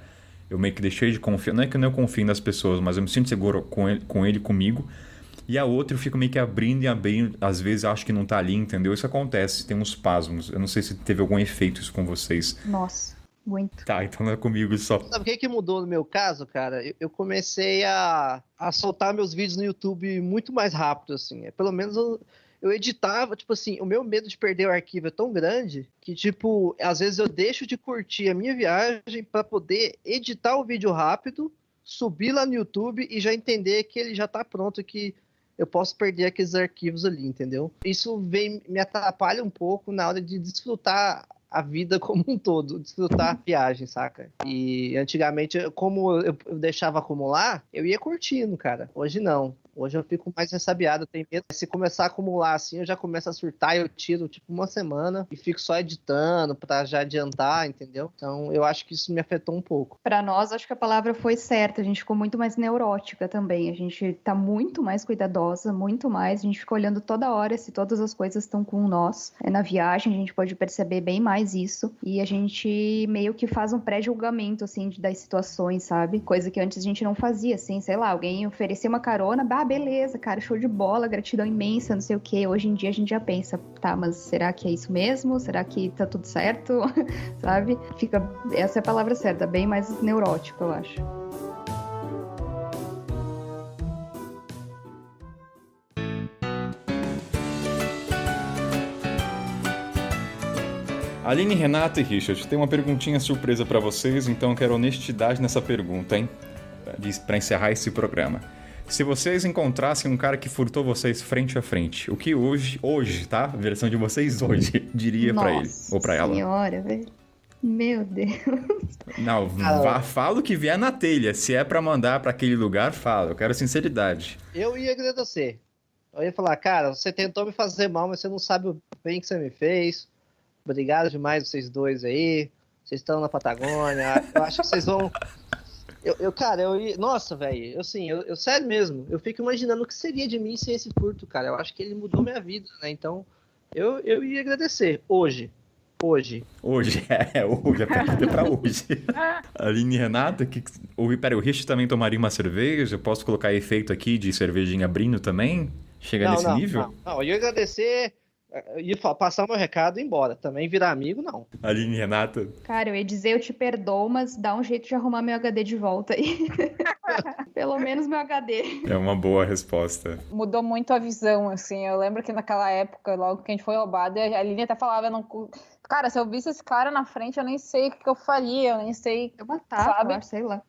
eu meio que deixei de confiar. Não é que eu não confio nas pessoas, mas eu me sinto seguro com ele comigo. E a outra eu fico meio que abrindo e abrindo. Às vezes eu acho que não tá ali, entendeu? Isso acontece, tem uns espasmos. Eu não sei se teve algum efeito isso com vocês. Nossa, muito. Tá, então não é comigo só. Sabe o que mudou no meu caso, cara? Eu comecei a soltar meus vídeos no YouTube muito mais rápido, assim. Pelo menos eu editava, tipo assim, o meu medo de perder o arquivo é tão grande que, tipo, às vezes eu deixo de curtir a minha viagem para poder editar o vídeo rápido, subir lá no YouTube e já entender que ele já tá pronto, que eu posso perder aqueles arquivos ali, entendeu? Isso me atrapalha um pouco na hora de desfrutar a vida como um todo, desfrutar a viagem, saca? E antigamente, como eu deixava acumular, eu ia curtindo, cara. Hoje não. Hoje eu fico mais ressabiado, eu tenho medo. Se começar a acumular assim, eu já começo a surtar, eu tiro tipo uma semana e fico só editando pra já adiantar, entendeu? Então eu acho que isso me afetou um pouco. Pra nós, acho que a palavra foi certa, a gente ficou muito mais neurótica também, a gente tá muito mais cuidadosa, muito mais, a gente fica olhando toda hora se todas as coisas estão com nós. Na viagem a gente pode perceber bem mais isso, e a gente meio que faz um pré-julgamento, assim, das situações, sabe? Coisa que antes a gente não fazia, assim, sei lá, alguém oferecia uma carona, beleza, cara, show de bola, gratidão imensa, não sei o quê. Hoje em dia a gente já pensa, tá, mas será que é isso mesmo? Será que tá tudo certo? Sabe? Essa é a palavra certa, bem mais neurótico, eu acho. Aline, Renata e Richard, tem uma perguntinha surpresa pra vocês, então eu quero honestidade nessa pergunta, hein? Pra encerrar esse programa. Se vocês encontrassem um cara que furtou vocês frente a frente, o que hoje, tá? A versão de vocês hoje, diria pra ele ou pra ela? Nossa senhora, velho. Meu Deus. Não, fala o que vier na telha. Se é pra mandar pra aquele lugar, fala. Eu quero sinceridade. Eu ia agradecer. Eu ia falar, cara, você tentou me fazer mal, mas você não sabe o bem que você me fez. Obrigado demais vocês dois aí. Vocês estão na Patagônia. Eu acho que vocês vão... Nossa, velho, assim, eu sério mesmo, eu fico imaginando o que seria de mim sem esse furto, cara. Eu acho que ele mudou minha vida, né? Então, eu ia agradecer. Hoje, Hoje, a pergunta é pra hoje. Aline e Renata, peraí, o Rich também tomaria uma cerveja? Eu posso colocar efeito aqui de cervejinha abrindo também? Chega nesse nível? Não, eu ia agradecer... E passar o meu recado e ir embora. Também virar amigo, não. Aline e Renata? Cara, eu ia dizer eu te perdoo, mas dá um jeito de arrumar meu HD de volta aí. Pelo menos meu HD. É uma boa resposta. Mudou muito a visão, assim. Eu lembro que naquela época, logo que a gente foi roubado, a Aline até falava... Cara, se eu visse esse cara na frente, eu nem sei o que eu faria. Eu nem sei... Eu matava, sabe? Sei lá.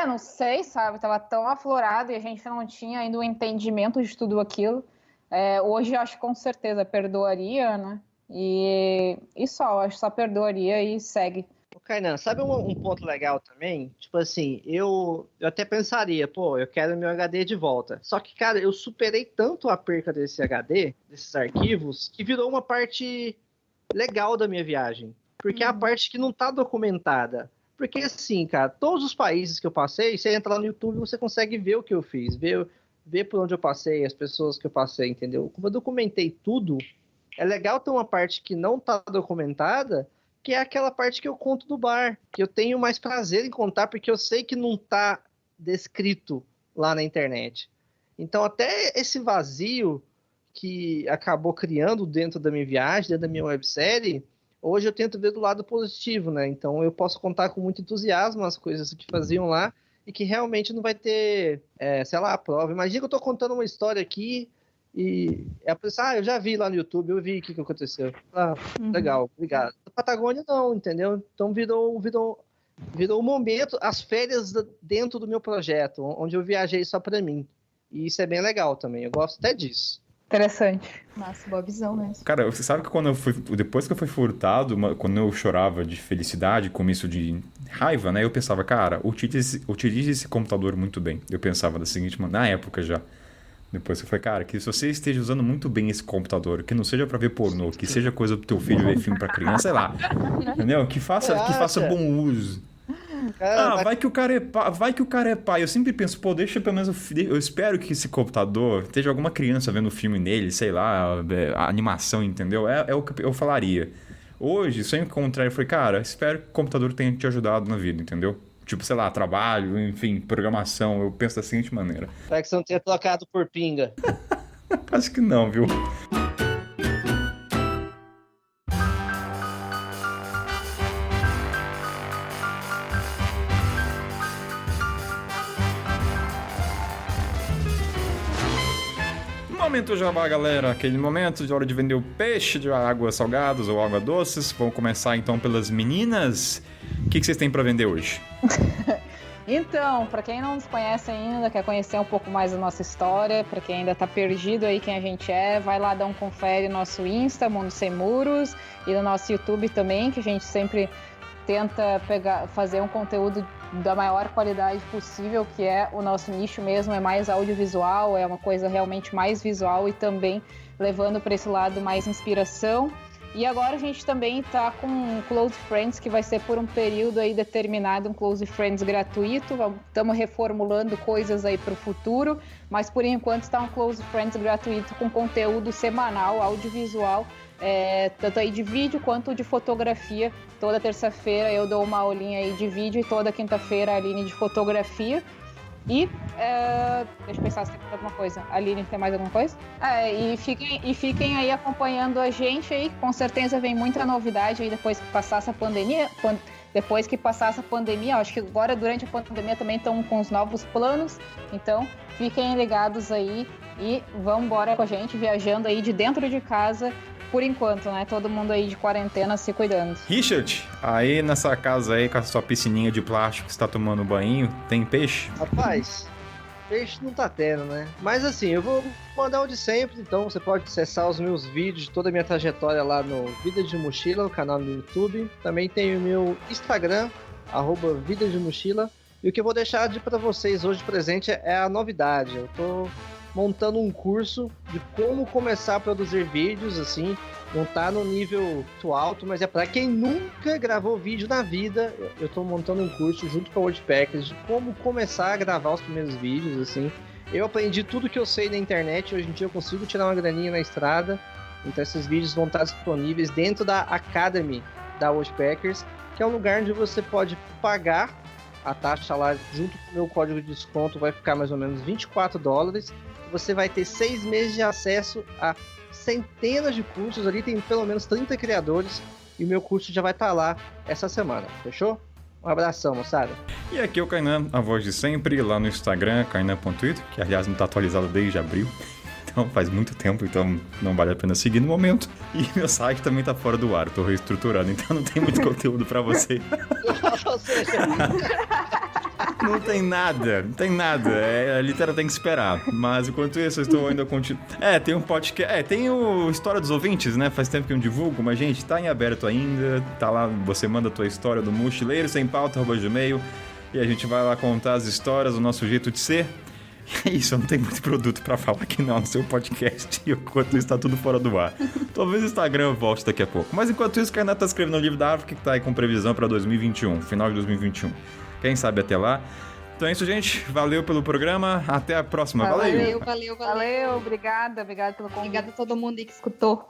Não sei, sabe? Tava tão aflorado e a gente não tinha ainda o entendimento de tudo aquilo. Hoje eu acho que com certeza perdoaria, né? E só, eu acho que só perdoaria e segue. Kainan, sabe um ponto legal também? Tipo assim, eu até pensaria, eu quero meu HD de volta. Só que, cara, eu superei tanto a perca desse HD, desses arquivos, que virou uma parte legal da minha viagem. Porque é a parte que não tá documentada. Porque assim, cara, todos os países que eu passei, você entra lá no YouTube, você consegue ver o que eu fiz, ver por onde eu passei, as pessoas que eu passei, entendeu? Como eu documentei tudo, é legal ter uma parte que não tá documentada, que é aquela parte que eu conto do bar, que eu tenho mais prazer em contar, porque eu sei que não tá descrito lá na internet. Então, até esse vazio que acabou criando dentro da minha viagem, dentro da minha websérie, hoje eu tento ver do lado positivo, né? Então, eu posso contar com muito entusiasmo as coisas que faziam lá, e que realmente não vai ter, prova. Imagina que eu tô contando uma história aqui e a pessoa, eu já vi lá no YouTube, eu vi o que aconteceu. Legal, obrigado. Na Patagônia não, entendeu? Então virou um momento, as férias dentro do meu projeto, onde eu viajei só pra mim. E isso é bem legal também, eu gosto até disso. Interessante. Nossa, boa visão mesmo. Cara, você sabe que depois que eu fui furtado, quando eu chorava de felicidade, começo de raiva, né? Eu pensava, cara, utilize esse computador muito bem. Eu pensava da seguinte maneira, na época já. Depois que eu falei, cara, que se você esteja usando muito bem esse computador, que não seja pra ver pornô, que seja coisa do teu filho ver filme pra criança, sei lá. Entendeu? Que faça bom uso. Vai que o cara é pai. Eu sempre penso, deixa pelo menos... Eu espero que esse computador esteja alguma criança vendo o filme nele, sei lá, a animação, entendeu? É o que eu falaria. Hoje, se eu encontrar, eu falei, cara, espero que o computador tenha te ajudado na vida, entendeu? Tipo, sei lá, trabalho, enfim, programação. Eu penso da seguinte maneira. Espero que você não tenha trocado por pinga. Acho que não, viu? Momento jabá, galera. Aquele momento de hora de vender o peixe de águas salgadas ou água doces. Vamos começar então pelas meninas. O que vocês têm pra vender hoje? Então, para quem não nos conhece ainda, quer conhecer um pouco mais da nossa história, para quem ainda tá perdido aí quem a gente é, vai lá dar um confere no nosso Insta, Mundo Sem Muros, e no nosso YouTube também, que a gente sempre tenta fazer um conteúdo da maior qualidade possível, que é o nosso nicho mesmo, é mais audiovisual, é uma coisa realmente mais visual e também levando para esse lado mais inspiração. E agora a gente também está com um Close Friends, que vai ser por um período aí determinado, um Close Friends gratuito. Estamos reformulando coisas aí para o futuro, mas por enquanto está um Close Friends gratuito com conteúdo semanal, audiovisual, tanto aí de vídeo quanto de fotografia. Toda terça-feira eu dou uma aulinha aí de vídeo e toda quinta-feira a Aline de fotografia. E, deixa eu pensar se tem alguma coisa. Aline, tem mais alguma coisa? E fiquem aí acompanhando a gente aí, com certeza vem muita novidade aí depois que passar essa pandemia. Acho que agora durante a pandemia também estão com os novos planos, então fiquem ligados aí e vão embora com a gente, viajando aí de dentro de casa, por enquanto, né? Todo mundo aí de quarentena se cuidando. Richard, aí nessa casa aí com a sua piscininha de plástico que você tá tomando banho, tem peixe? Rapaz, peixe não tá tendo, né? Mas assim, eu vou mandar o de sempre, então você pode acessar os meus vídeos de toda a minha trajetória lá no Vida de Mochila, o canal no YouTube. Também tem o meu Instagram, @Vida de Mochila. E o que eu vou deixar para vocês hoje de presente é a novidade. Eu tô montando um curso de como começar a produzir vídeos, assim, não tá no nível muito alto, mas é para quem nunca gravou vídeo na vida. Eu tô montando um curso junto com a Woodpeckers de como começar a gravar os primeiros vídeos, assim. Eu aprendi tudo que eu sei na internet, hoje em dia eu consigo tirar uma graninha na estrada, então esses vídeos vão estar disponíveis dentro da Academy da Woodpeckers, que é um lugar onde você pode pagar a taxa lá, junto com o meu código de desconto, vai ficar mais ou menos $24. Você vai ter 6 meses de acesso a centenas de cursos, ali tem pelo menos 30 criadores, e o meu curso já vai estar lá essa semana, fechou? Um abração, moçada. E aqui é o Kainan, a voz de sempre, lá no Instagram, kainan.it, que aliás não está atualizado desde abril. Então faz muito tempo, então não vale a pena seguir no momento. E meu site também tá fora do ar, tô reestruturando, então não tem muito conteúdo pra você. Ou seja, Não tem nada. A litera tem que esperar. Mas enquanto isso, eu estou ainda continuando. Tem um podcast. Tem o História dos Ouvintes, né? Faz tempo que eu divulgo, mas, gente, tá em aberto ainda. Tá lá, você manda a tua história do mochileiro sem pauta@gmail. E a gente vai lá contar as histórias, o nosso jeito de ser. E é isso, eu não tenho muito produto pra falar aqui não no seu podcast. E enquanto isso, tá tudo fora do ar. Talvez o Instagram volte daqui a pouco. Mas enquanto isso, o Kainan tá escrevendo o livro da África, que tá aí com previsão pra 2021, final de 2021. Quem sabe até lá. Então é isso, gente. Valeu pelo programa. Até a próxima. Valeu. Valeu. Obrigada pelo convite. Obrigada a todo mundo aí que escutou.